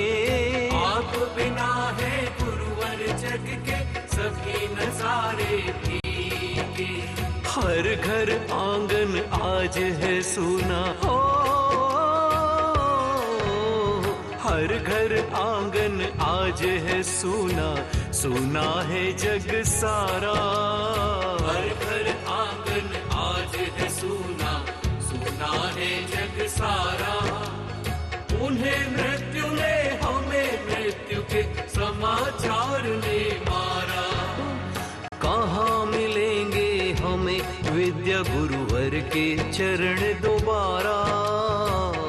आप बिना है गुरुवर जग के सभी नजारे फीके। हर घर आंगन आज है सूना हो, हर घर आंगन आज है सूना, सूना है जग सारा। हर घर आंगन आज है सूना, सूना है जग सारा। उन्हें मृत्यु ने हमें मृत्यु के समाचार ने मारा। कहाँ मिलेंगे हमें विद्या गुरुवर के चरण दोबारा।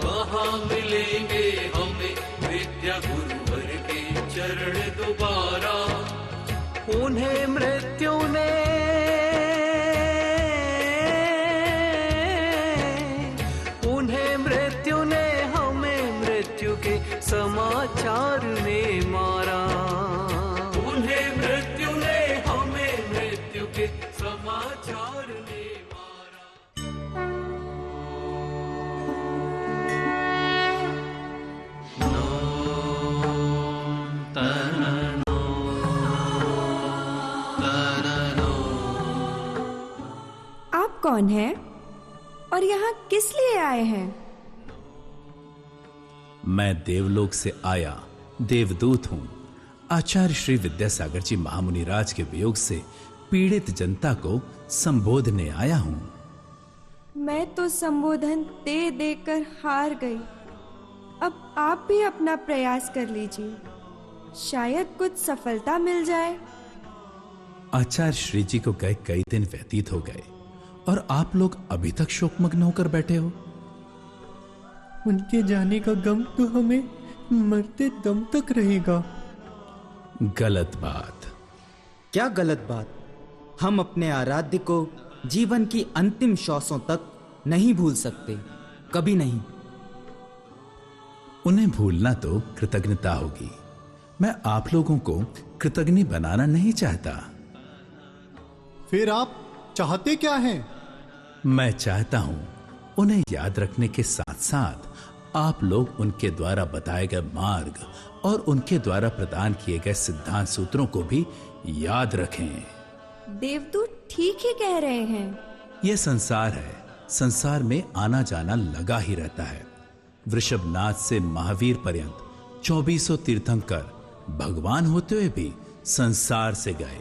कहाँ मिलेंगे हमें विद्या गुरुवर के चरण दोबारा। उन्हें मृत्यु ने हमें मृत्यु के समाचार ने मारा। उन्हें मृत्यु ने हमें मृत्यु के समाचार ने मारा। आप कौन हैं और यहाँ किस लिए आए हैं? मैं देवलोक से आया देवदूत हूं। आचार्य श्री विद्यासागर जी महामुनि राज के वियोग से पीड़ित जनता को संबोधने आया हूं। मैं तो संबोधन दे देकर हार गई। अब आप भी अपना प्रयास कर लीजिए, शायद कुछ सफलता मिल जाए। आचार्य श्री जी को गए कई दिन व्यतीत हो गए और आप लोग अभी तक शोकमग्न होकर बैठे हो। उनके जाने का गम तो हमें मरते दम तक रहेगा। गलत बात। क्या गलत बात? हम अपने आराध्य को जीवन की अंतिम श्वासों तक नहीं भूल सकते, कभी नहीं। उन्हें भूलना तो कृतज्ञता होगी। मैं आप लोगों को कृतज्ञ बनाना नहीं चाहता। फिर आप चाहते क्या हैं? मैं चाहता हूं उन्हें याद रखने के साथ साथ आप लोग उनके द्वारा बताए गए मार्ग और उनके द्वारा प्रदान किए गए सिद्धांत सूत्रों को भी याद रखें। देवदूत ठीक ही कह रहे हैं। यह संसार है, संसार में आना जाना लगा ही रहता है। वृषभनाथ से महावीर पर्यंत 2400 तीर्थंकर भगवान होते हुए भी संसार से गए,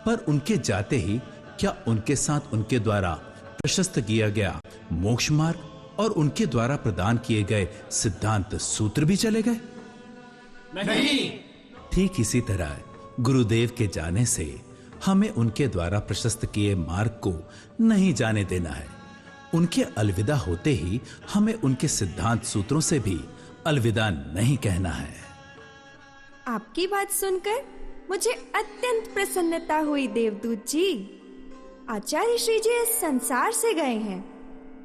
पर उनके जाते ही क्या उनके साथ उनके द्वारा प्रशस्त किया गया मोक्ष मार्ग और उनके द्वारा प्रदान किए गए सिद्धांत सूत्र भी चले गए? नहीं। ठीक इसी तरह गुरुदेव के जाने से हमें उनके द्वारा प्रशस्त किए मार्ग को नहीं जाने देना है। उनके अलविदा होते ही हमें उनके सिद्धांत सूत्रों से भी अलविदा नहीं कहना है। आपकी बात सुनकर मुझे अत्यंत प्रसन्नता हुई देवदूत जी। आचार्य श्री जी इस संसार से गए हैं,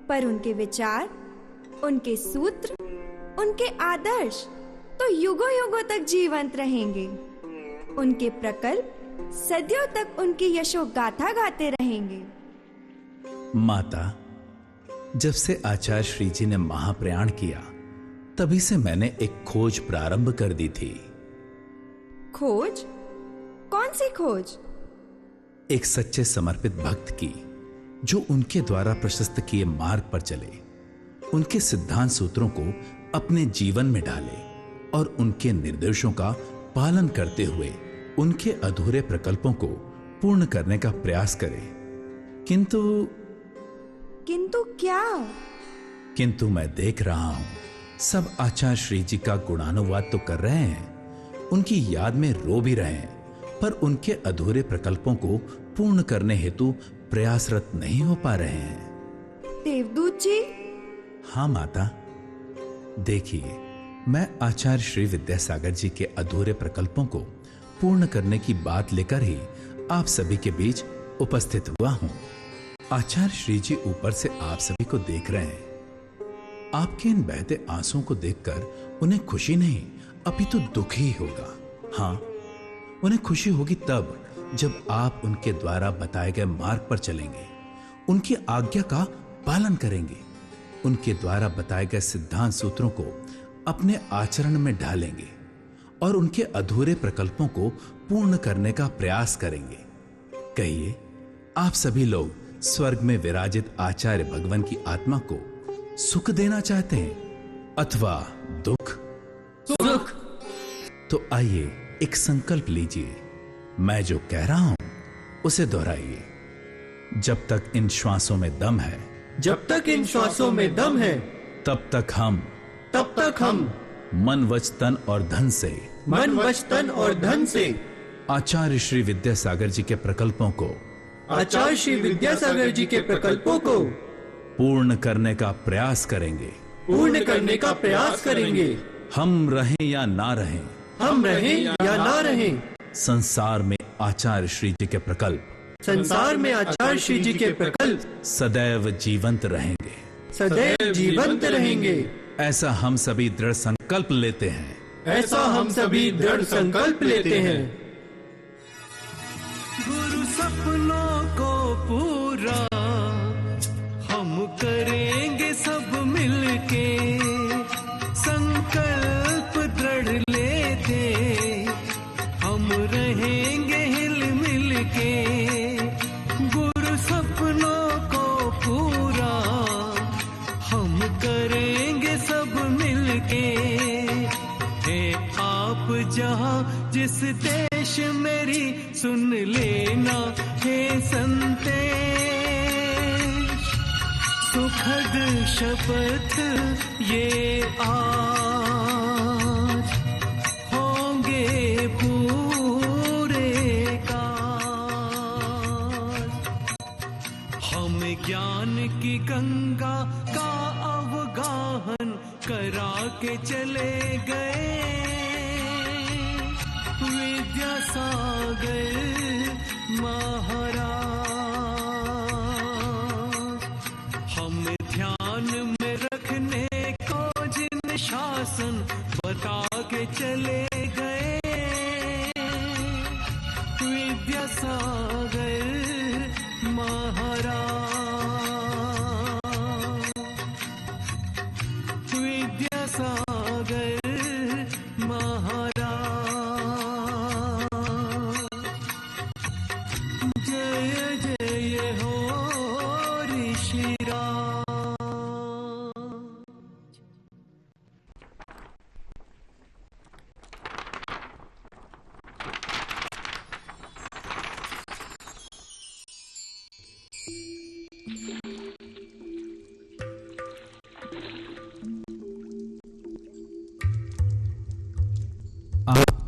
पर उनके विचार, उनके सूत्र, उनके आदर्श तो युगों युगों तक जीवंत रहेंगे। उनके प्रकल्प सदियों तक उनकी यशो गाथा गाते रहेंगे। माता, जब से आचार्य श्री जी ने महाप्रयाण किया, तभी से मैंने एक खोज प्रारंभ कर दी थी। खोज? कौन सी खोज? एक सच्चे समर्पित भक्त की, जो उनके द्वारा प्रशस्त किए मार्ग पर चले, उनके सिद्धांत सूत्रों को अपने जीवन में डाले और उनके निर्देशों का पालन करते हुए उनके अधूरे प्रकल्पों को पूर्ण करने का प्रयास करे। किंतु क्या? किंतु मैं देख रहा हूं, सब आचार्य श्री जी का गुणानुवाद तो कर रहे हैं, उनकी याद में रो भी रहे हैं, पर उनके अधूरे प्रकल्पों को पूर्ण करने हेतु प्रयासरत नहीं हो पा रहे हैं। देवदूत जी? हाँ माता, देखिए, मैं आचार्य श्री विद्यासागर जी के अधूरे प्रकल्पों को पूर्ण करने की बात लेकर ही आप सभी के बीच उपस्थित हुआ हूं। आचार्य श्री जी ऊपर से आप सभी को देख रहे हैं। आपके इन बहते आंसुओं को देखकर उन्हें खुशी नहीं, अपितु दुख ही होगा। हाँ, उन्हें खुशी होगी तब जब आप उनके द्वारा बताए गए मार्ग पर चलेंगे, उनकी आज्ञा का पालन करेंगे, उनके द्वारा बताए गए सिद्धांत सूत्रों को अपने आचरण में ढालेंगे और उनके अधूरे प्रकल्पों को पूर्ण करने का प्रयास करेंगे। कहिए, आप सभी लोग स्वर्ग में विराजित आचार्य भगवान की आत्मा को सुख देना चाहते हैं अथवा दुख? सुख। तो आइए एक संकल्प लीजिए, मैं जो कह रहा हूं उसे दोहराइए। जब तक इन श्वासों में दम है, जब तक इन श्वासों में दम है, तब तक हम मन वचन और धन से आचार्य श्री विद्यासागर जी के प्रकल्पों को पूर्ण करने का प्रयास करेंगे। हम रहें या ना रहें, संसार में आचार्य श्री जी के प्रकल्प सदैव जीवंत रहेंगे। ऐसा हम सभी दृढ़ संकल्प लेते हैं। गुरु सपनों को पूरा हम करेंगे सब मिलके, संकल्प दृढ़ लेते हम रहेंगे हिल मिल के। गुरु सपनों को पूरा हम करेंगे सब मिलके। हे आप जहां जिस देश मेरी सुन लेना हे संदेश, सुखद शपथ ये आज होंगे पूरे काज। हम ज्ञान की गंगा का अवगाहन करा के चले गए, विद्यासागर महाराज। हम ध्यान में रखने को जिन शासन बता के चले गए, विद्यासागर महाराज। विद्यासागर महाराज।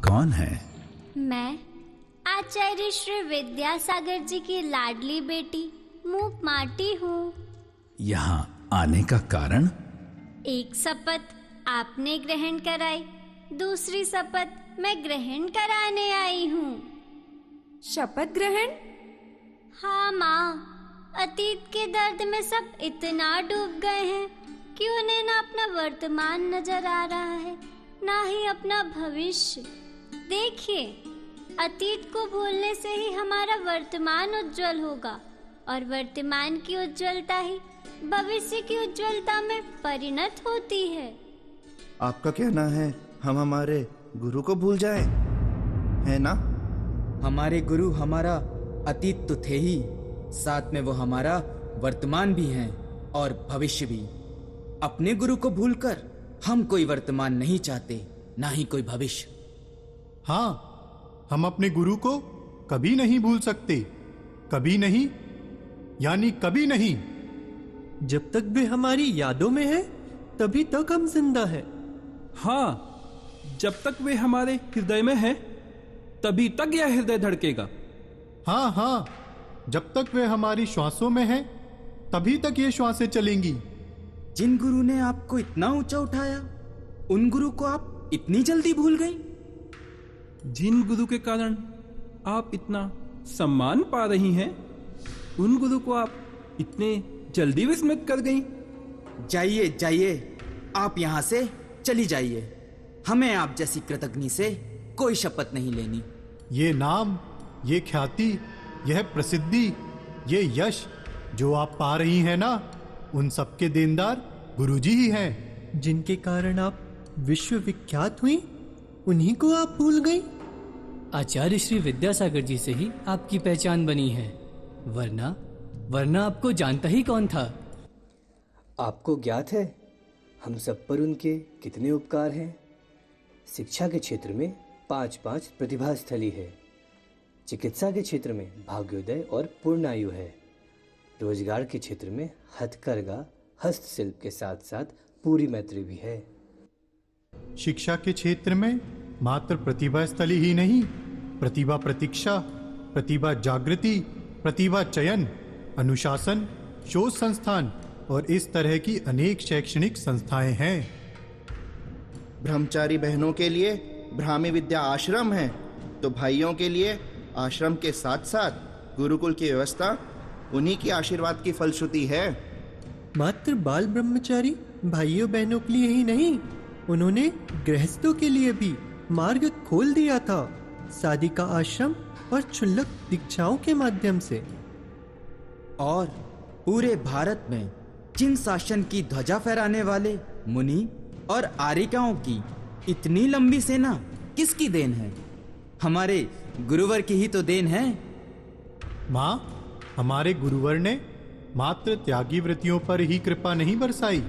कौन है? मैं आचार्य श्री विद्यासागर जी की लाडली बेटी मूक माटी हूँ। यहाँ आने का कारण? एक शपथ आपने ग्रहण कराई, दूसरी शपथ मैं ग्रहण कराने आई हूँ। शपथ ग्रहण? हाँ माँ, अतीत के दर्द में सब इतना डूब गए हैं कि उन्हें ना अपना वर्तमान नजर आ रहा है, ना ही अपना भविष्य। देखिए, अतीत को भूलने से ही हमारा वर्तमान उज्जवल होगा और वर्तमान की उज्जवलता ही भविष्य की उज्जवलता में परिणत होती है। आपका कहना है हम हमारे गुरु को भूल जाएं, है ना? हमारे गुरु हमारा अतीत तो थे ही, साथ में वो हमारा वर्तमान भी हैं और भविष्य भी। अपने गुरु को भूलकर हम कोई वर्तमान नहीं चाहते, ना ही कोई भविष्य। हाँ, हम अपने गुरु को कभी नहीं भूल सकते। कभी नहीं, यानी कभी नहीं। जब तक वे हमारी यादों में है तभी तक हम जिंदा हैं। हाँ, जब तक वे हमारे हृदय में है तभी तक यह हृदय धड़केगा। हाँ हाँ, जब तक वे हमारी श्वासों में है तभी तक ये श्वासें चलेंगी। जिन गुरु ने आपको इतना ऊंचा उठाया, उन गुरु को आप इतनी जल्दी भूल गई? जिन गुरु के कारण आप इतना सम्मान पा रही हैं, उन गुरु को आप इतने जल्दी विस्मृत कर गई। जाइए जाइए, आप यहाँ से चली जाइए। हमें आप जैसी कृतज्ञ से कोई शपथ नहीं लेनी। ये नाम, ये ख्याति, यह प्रसिद्धि, ये यश जो आप पा रही हैं ना, उन सबके देनदार गुरुजी ही हैं। जिनके कारण आप विश्वविख्यात हुई, उन्हीं को आप भूल गई। आचार्य श्री विद्यासागर जी से ही आपकी पहचान बनी है, वरना आपको जानता ही कौन था? आपको ज्ञात है हम सब पर उनके कितने उपकार हैं। शिक्षा के क्षेत्र में 5-5 प्रतिभा स्थली है, चिकित्सा के क्षेत्र में भाग्योदय और पूर्णायु है, रोजगार के क्षेत्र में हथकरघा हस्तशिल्प के साथ साथ पूरी मैत्री भी है। शिक्षा के क्षेत्र में मात्र प्रतिभा स्थली ही नहीं, प्रतिभा प्रतीक्षा, प्रतिभा जागृति, प्रतिभा चयन, अनुशासन, शोध संस्थान और इस तरह की अनेक शैक्षणिक संस्थाएं हैं। ब्रह्मचारी बहनों के लिए ब्राह्मी विद्या आश्रम है, तो भाइयों के लिए आश्रम के साथ साथ गुरुकुल की व्यवस्था उन्हीं की आशीर्वाद की फलश्रुति है। मात्र बाल ब्रह्मचारी भाइयों बहनों के लिए ही नहीं, उन्होंने गृहस्थों के लिए भी मार्ग खोल दिया था, शादी का आश्रम और क्षुल्लक दीक्षाओं के माध्यम से। और पूरे भारत में जिन शासन की ध्वजा फहराने वाले मुनि और आर्यिकाओं की इतनी लंबी सेना किसकी देन है? हमारे गुरुवर की ही तो देन है। माँ, हमारे गुरुवर ने मात्र त्यागी वृत्तियों पर ही कृपा नहीं बरसाई,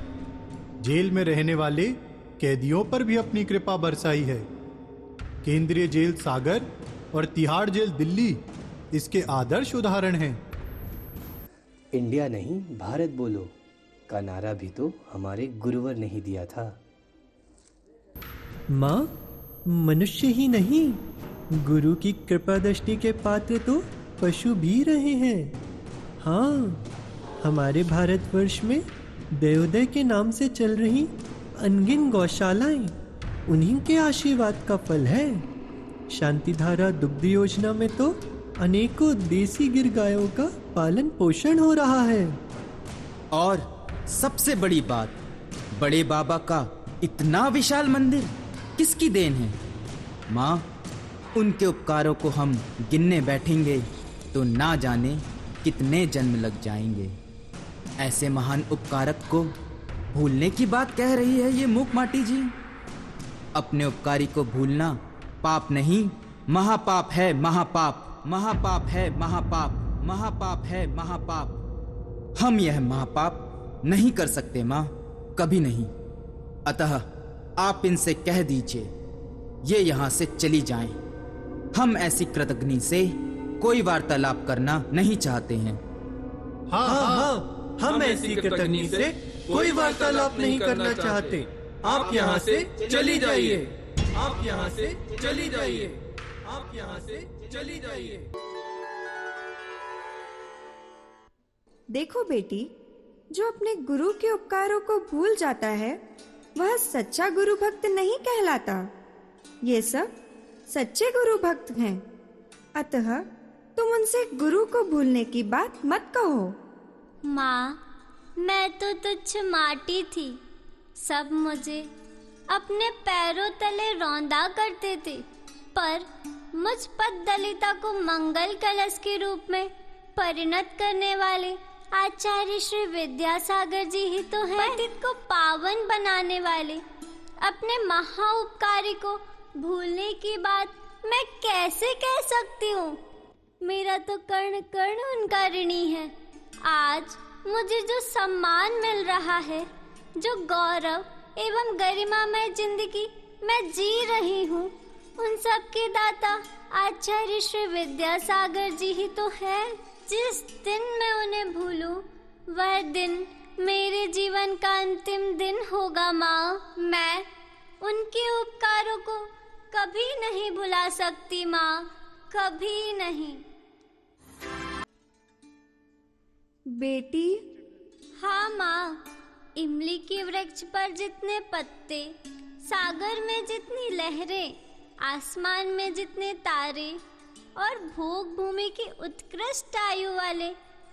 जेल में रहने वाले कैदियों पर भी अपनी कृपा बरसाई है। केंद्रीय जेल सागर और तिहाड़ जेल दिल्ली इसके आदर्श उदाहरण हैं। इंडिया नहीं भारत बोलो का नारा भी तो हमारे गुरुवर ने ही दिया था। माँ, मनुष्य ही नहीं, गुरु की कृपा दृष्टि के पात्र तो पशु भी रहे हैं। हाँ, हमारे भारतवर्ष में देवोदय के नाम से चल रही अनगिन गौशालाएं उन्हीं के आशीर्वाद का फल है। शांतिधारा दुग्ध योजना में तो अनेकों देसी गिर गायों का पालन पोषण हो रहा है। और सबसे बड़ी बात, बड़े बाबा का इतना विशाल मंदिर किसकी देन है? माँ, उनके उपकारों को हम गिनने बैठेंगे तो ना जाने कितने जन्म लग जाएंगे। ऐसे महान उपकारक को भूलने की बात कह रही है ये मूक माटी जी। अपने उपकारी को भूलना पाप नहीं, महापाप है, महापाप, महापाप है, महापाप, महापाप है, महापाप। हम यह महापाप नहीं कर सकते माँ, कभी नहीं। अतः आप इनसे कह दीजिए ये यहाँ से चली जाएं। हम ऐसी कृतज्ञता से कोई वार्तालाप करना नहीं चाहते हैं। हाँ, हम ऐसी कृतज्ञता से कोई वार्तालाप नहीं करना चाहते। आप यहाँ से चली जाइए, आप यहाँ से चली जाइए, आप यहाँ से चली जाइए। देखो बेटी, जो अपने गुरु के उपकारों को भूल जाता है वह सच्चा गुरु भक्त नहीं कहलाता। ये सब सच्चे गुरु भक्त हैं। अतः तुम उनसे गुरु को भूलने की बात मत कहो। माँ, मैं तो तुच्छ माटी थी। सब मुझे अपने पैरों तले रौंदा करते थे, पर मुझ पद दलिता को मंगल कलश के रूप में परिणत करने वाले आचार्य श्री विद्यासागर जी ही तो हैं। पतित को पावन बनाने वाले अपने महा उपकारी को भूलने की बात मैं कैसे कह सकती हूँ? मेरा तो कर्ण कर्ण उनका ऋणी है। आज मुझे जो सम्मान मिल रहा है, जो गौरव एवं गरिमामय जिंदगी मैं जी रही हूँ, उन सब के दाता आचार्य श्री विद्यासागर जी ही तो है। जिस दिन मैं उन्हें भूलूं, वह दिन मेरे जीवन का अंतिम दिन होगा माँ। मैं उनके उपकारों को कभी नहीं भुला सकती माँ, कभी नहीं। बेटी। हाँ माँ, इमली के वृक्ष पर जितने पत्ते, सागर में जितनी लहरें, आसमान में जितने तारे और भोग भूमि की उत्कृष्ट आयु वाले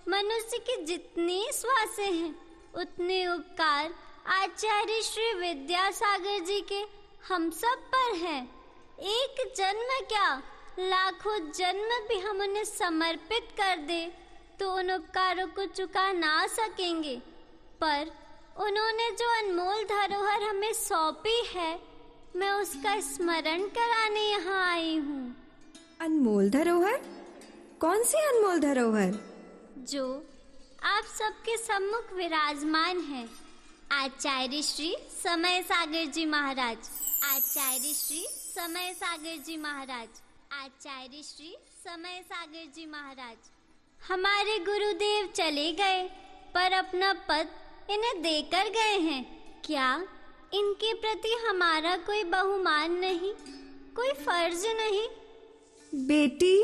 मनुष्य की जितनी श्वासें हैं, उतने उपकार आचार्य श्री विद्यासागर जी के हम सब पर हैं। एक जन्म क्या, लाखों जन्म भी हम उन्हें समर्पित कर दे तो उन उपकारों को चुका ना सकेंगे। पर उन्होंने जो अनमोल धरोहर हमें सौंपी है, मैं उसका स्मरण कराने यहाँ आई हूँ। अनमोल धरोहर? कौन सी अनमोल धरोहर? जो आप सबके सम्मुख विराजमान है। आचार्य श्री समय सागर जी महाराज, आचार्य श्री समय सागर जी महाराज, आचार्य श्री समय सागर जी महाराज। हमारे गुरुदेव चले गए, पर अपना पद इन्हें देकर गए हैं। क्या इनके प्रति हमारा कोई बहुमान नहीं, कोई फर्ज नहीं? बेटी।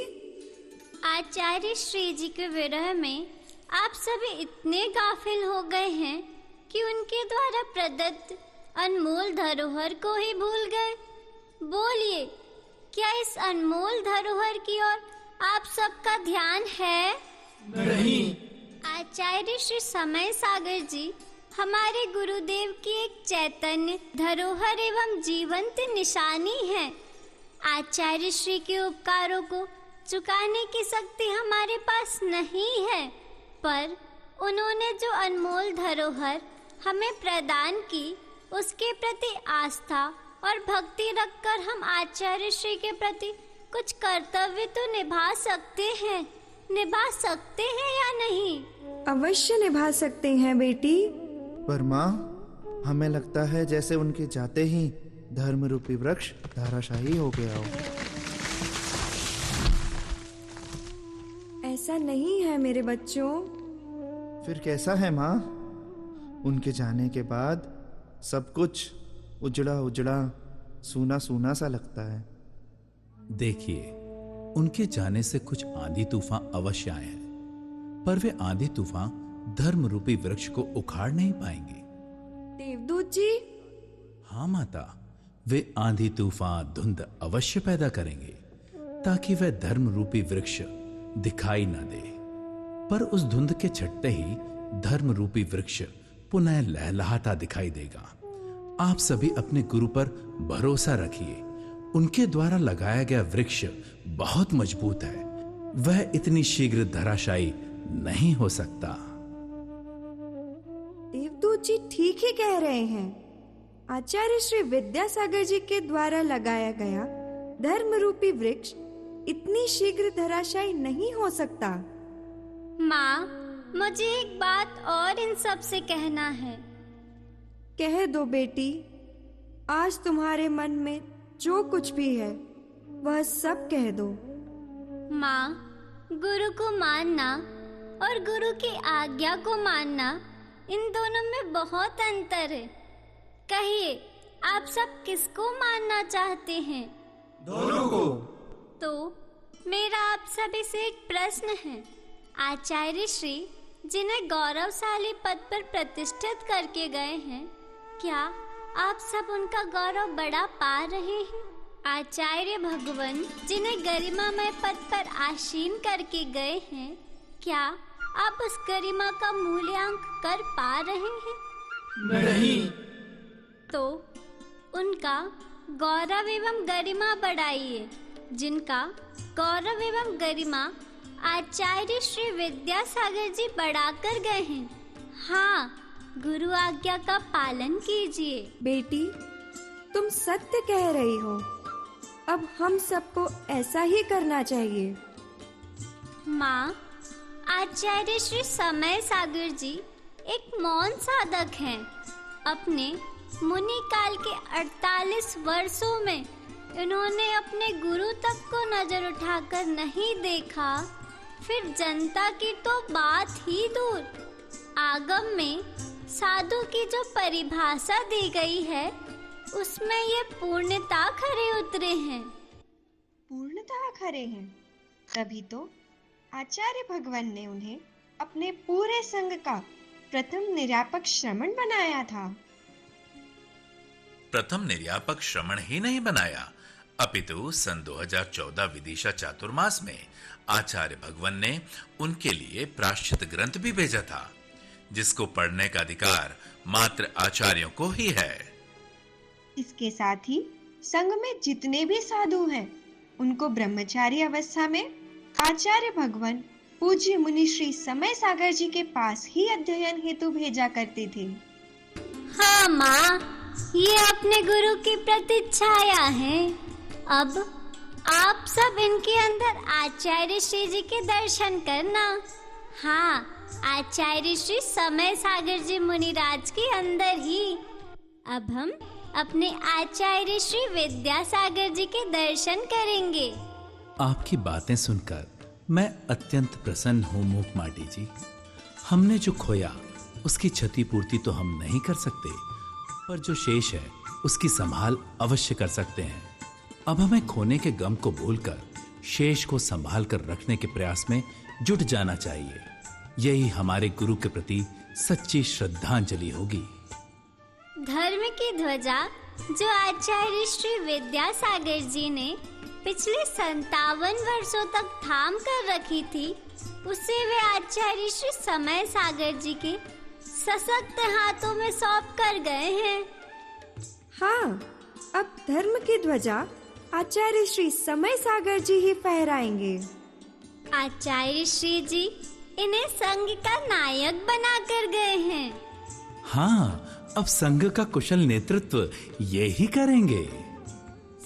आचार्य श्री जी के विरह में आप सभी इतने गाफिल हो गए हैं कि उनके द्वारा प्रदत्त अनमोल धरोहर को ही भूल गए। बोलिए, क्या इस अनमोल धरोहर की ओर आप सबका ध्यान है? नहीं। आचार्य श्री समय सागर जी हमारे गुरुदेव की एक चैतन्य धरोहर एवं जीवंत निशानी है। आचार्य श्री के उपकारों को चुकाने की शक्ति हमारे पास नहीं है, पर उन्होंने जो अनमोल धरोहर हमें प्रदान की, उसके प्रति आस्था और भक्ति रखकर हम आचार्य श्री के प्रति कुछ कर्तव्य तो निभा सकते हैं। निभा सकते हैं या नहीं? अवश्य निभा सकते हैं बेटी। पर माँ, हमें लगता है जैसे उनके जाते ही धर्म रूपी वृक्ष धाराशाही हो गया हो। ऐसा नहीं है मेरे बच्चों। फिर कैसा है माँ? उनके जाने के बाद सब कुछ उजड़ा उजड़ा सूना सूना सा लगता है। देखिए, उनके जाने से कुछ आंधी तूफान अवश्य आए हैं, पर वे आंधी तूफान धर्म रूपी वृक्ष को उखाड़ नहीं पाएंगे। देवदूत जी। हाँ माता, वे आंधी तूफान धुंध अवश्य पैदा करेंगे ताकि वह धर्म रूपी वृक्ष दिखाई न दे। पर उस धुंध के छटते ही धर्म रूपी वृक्ष पुनः लहलहाता दिखाई देगा। आप सभी अपने गुरु पर भरोसा रखिए। उनके द्वारा लगाया गया वृक्ष बहुत मजबूत है, वह इतनी शीघ्र धराशायी नहीं हो सकता। देवदूत जी ठीक ही कह रहे हैं। आचार्य श्री विद्यासागर जी के द्वारा लगाया गया धर्म रूपी वृक्ष इतनी शीघ्र धराशायी नहीं हो सकता। माँ, मुझे एक बात और इन सब से कहना है। कह दो बेटी। आज तुम्हारे मन में जो कुछ भी है वह सब कह दो। माँ, गुरु को मानना और गुरु की आज्ञा को मानना, इन दोनों में बहुत अंतर है। कहिए, आप सब किसको मानना चाहते हैं? दोनों को। तो मेरा आप सभी से एक प्रश्न है। आचार्य श्री जिन्हें गौरवशाली पद पर प्रतिष्ठित करके गए हैं, क्या आप सब उनका गौरव बढ़ा पा रहे हैं। आचार्य भगवान जिन्हें गरिमामय पद पर आसीन करके गए हैं, क्या आप उस गरिमा का मूल्यांक कर पा रहे हैं? नहीं। तो उनका गौरव एवं गरिमा बढ़ाइए, जिनका गौरव एवं गरिमा आचार्य श्री विद्यासागर जी बढ़ाकर गए हैं। हाँ, गुरु आज्ञा का पालन कीजिए। बेटी, तुम सत्य कह रही हो। अब हम सबको ऐसा ही करना चाहिए। माँ, आचार्य श्री समय सागर जी एक मौन साधक हैं। अपने मुनि काल के 48 वर्षों में इन्होंने अपने गुरु तक को नजर उठाकर नहीं देखा, फिर जनता की तो बात ही दूर। आगम में साधु की जो परिभाषा दी गई है, उसमें ये पूर्णता खरे उतरे हैं। पूर्णता खरे हैं, तभी तो आचार्य भगवान ने उन्हें अपने पूरे संघ का प्रथम निर्यापक श्रमण बनाया था। प्रथम निर्यापक श्रमण ही नहीं बनाया, अपितु सन 2014 विदिशा चातुर्मास में आचार्य भगवान ने उनके लिए प्रायश्चित ग्रंथ भी भेजा था, जिसको पढ़ने का अधिकार मात्र आचार्यों को ही है। इसके साथ ही संघ में जितने भी साधु हैं, उनको ब्रह्मचारी अवस्था में आचार्य भगवान पूज्य मुनि श्री समय सागर जी के पास ही अध्ययन हेतु भेजा करते थे। हाँ माँ, ये अपने गुरु की प्रतिच्छाया है। अब आप सब इनके अंदर आचार्य श्री जी के दर्शन करना। हाँ, आचार्य श्री समय सागर जी मुनिराज के अंदर ही। अब हम अपने आचार्य श्री विद्यासागर जी के दर्शन करेंगे। आपकी बातें सुनकर मैं अत्यंत प्रसन्न हूँ मूक माटी जी। हमने जो खोया उसकी क्षतिपूर्ति तो हम नहीं कर सकते, पर जो शेष है उसकी संभाल अवश्य कर सकते हैं। अब हमें खोने के गम को भूलकर शेष को संभाल कर रखने के प्रयास में जुट जाना चाहिए। यही हमारे गुरु के प्रति सच्ची श्रद्धांजलि होगी। धर्म की ध्वजा जो आचार्य श्री विद्यासागर जी ने पिछले 57 वर्षों तक थाम कर रखी थी, उसे वे आचार्य श्री समय सागर जी के सशक्त हाथों में सौंप कर गए हैं। हाँ, अब धर्म की ध्वजा आचार्य श्री समय सागर जी ही फहराएंगे। आचार्य श्री जी इन्हें संघ का नायक बनाकर गए हैं। हाँ, अब संघ का कुशल नेतृत्व ये ही करेंगे।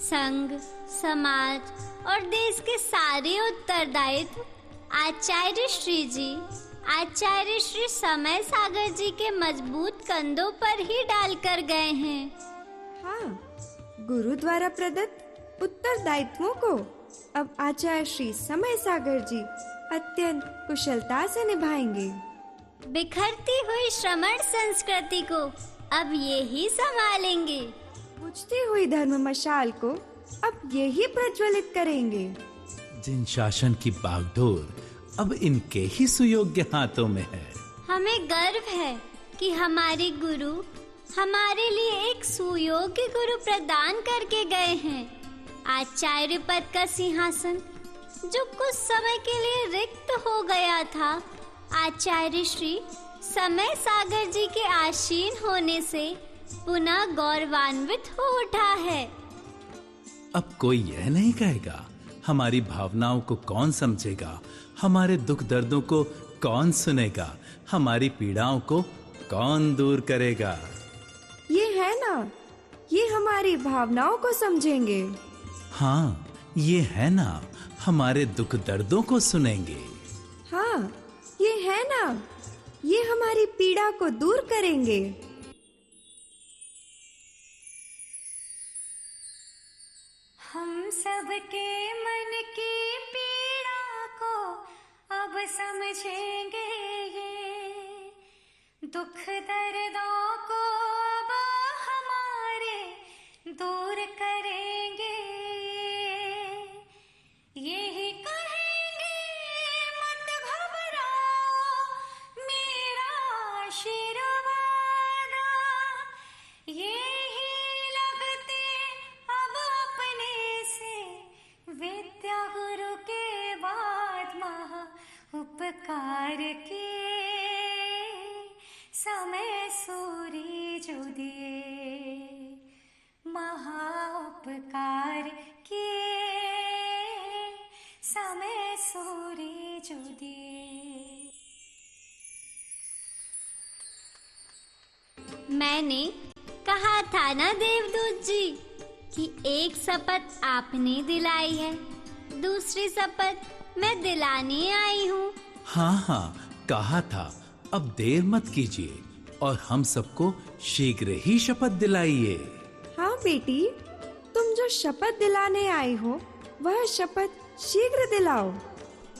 संघ, समाज और देश के सारे उत्तरदायित्व आचार्य श्री जी, आचार्य श्री समय सागर जी के मजबूत कंधों पर ही डालकर गए हैं। हाँ, गुरु द्वारा प्रदत्त उत्तरदायित्वों को अब आचार्य श्री समय सागर जी अत्यंत कुशलता से निभाएंगे। बिखरती हुई श्रमण संस्कृति को अब ये ही संभालेंगे। बुझती हुई धर्म मशाल को अब ये ही प्रज्वलित करेंगे। जिन शासन की बागडोर अब इनके ही सुयोग्य हाथों में है। हमें गर्व है कि हमारे गुरु हमारे लिए एक सुयोग्य गुरु प्रदान करके गए हैं। आचार्य पद का सिंहासन जो कुछ समय के लिए रिक्त हो गया था, आचार्य श्री समय सागर जी के आसीन होने से पुनः गौरवान्वित हो उठा है। अब कोई यह नहीं कहेगा हमारी भावनाओं को कौन समझेगा, हमारे दुख दर्दों को कौन सुनेगा, हमारी पीड़ाओं को कौन दूर करेगा। ये है ना, ये हमारी भावनाओं को समझेंगे। हाँ, ये है ना, हमारे दुख दर्दों को सुनेंगे। हाँ, ये है ना, ये हमारी पीड़ा को दूर करेंगे। हम सबके मन की पीड़ा को अब समझेंगे, ये दुख दर्दों को अब हमारे दूर करेंगे। यही कहेंगे मत घबराओ मेरा आशीर्वाद, यही उपकार के समय सूरी जो दिए, महा उपकार के समय सूरी जो दिए। मैंने कहा था ना देवदूत जी कि एक शपथ आपने दिलाई है, दूसरी शपथ मैं दिलाने आई हूँ। हाँ हाँ, कहा था। अब देर मत कीजिए और हम सबको शीघ्र ही शपथ दिलाइए। हाँ बेटी, तुम जो शपथ दिलाने आई हो वह शपथ शीघ्र दिलाओ।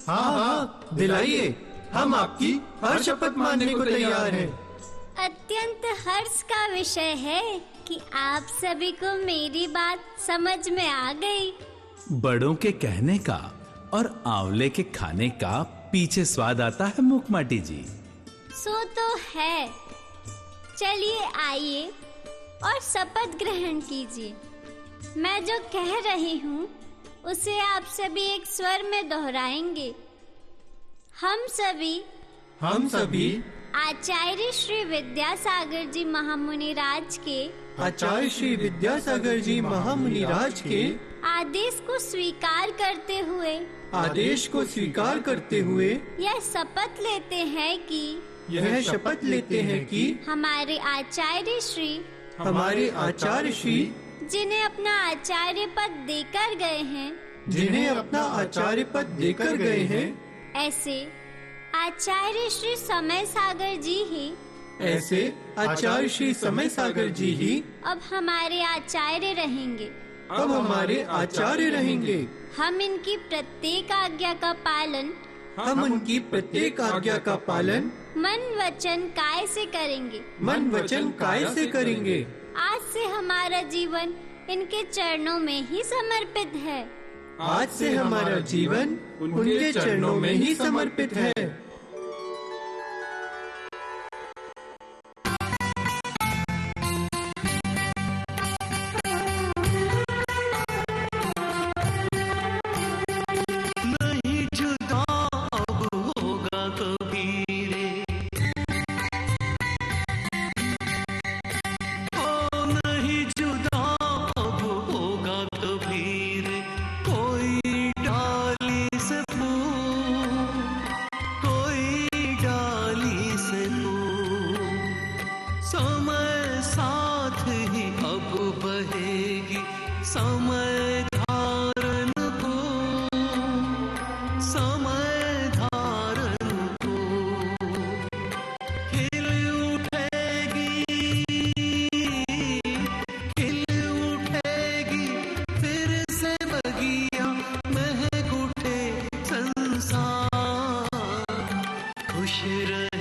हाँ हाँ, दिलाइए। हम आपकी हर शपथ मानने को तैयार हैं। अत्यंत हर्ष का विषय है कि आप सभी को मेरी बात समझ में आ गई। बड़ों के कहने का और आंवले के खाने का पीछे स्वाद आता है मुखमाटी जी। सो तो है। चलिए आइए और शपथ ग्रहण कीजिए। मैं जो कह रही हूँ उसे आप सभी एक स्वर में दोहराएंगे। हम सभी आचार्य श्री विद्यासागर जी महामुनि राज के आचार्य श्री विद्यासागर जी महामुनि राज के आदेश को स्वीकार करते हुए यह शपथ लेते हैं कि हमारे आचार्य श्री जिन्हें अपना आचार्य पद देकर गए हैं, ऐसे आचार्य श्री समय सागर जी ही अब हमारे आचार्य रहेंगे। हम इनकी प्रत्येक आज्ञा का पालन मन वचन काय से करेंगे। आज से हमारा जीवन इनके चरणों में ही समर्पित है। खुश रहे।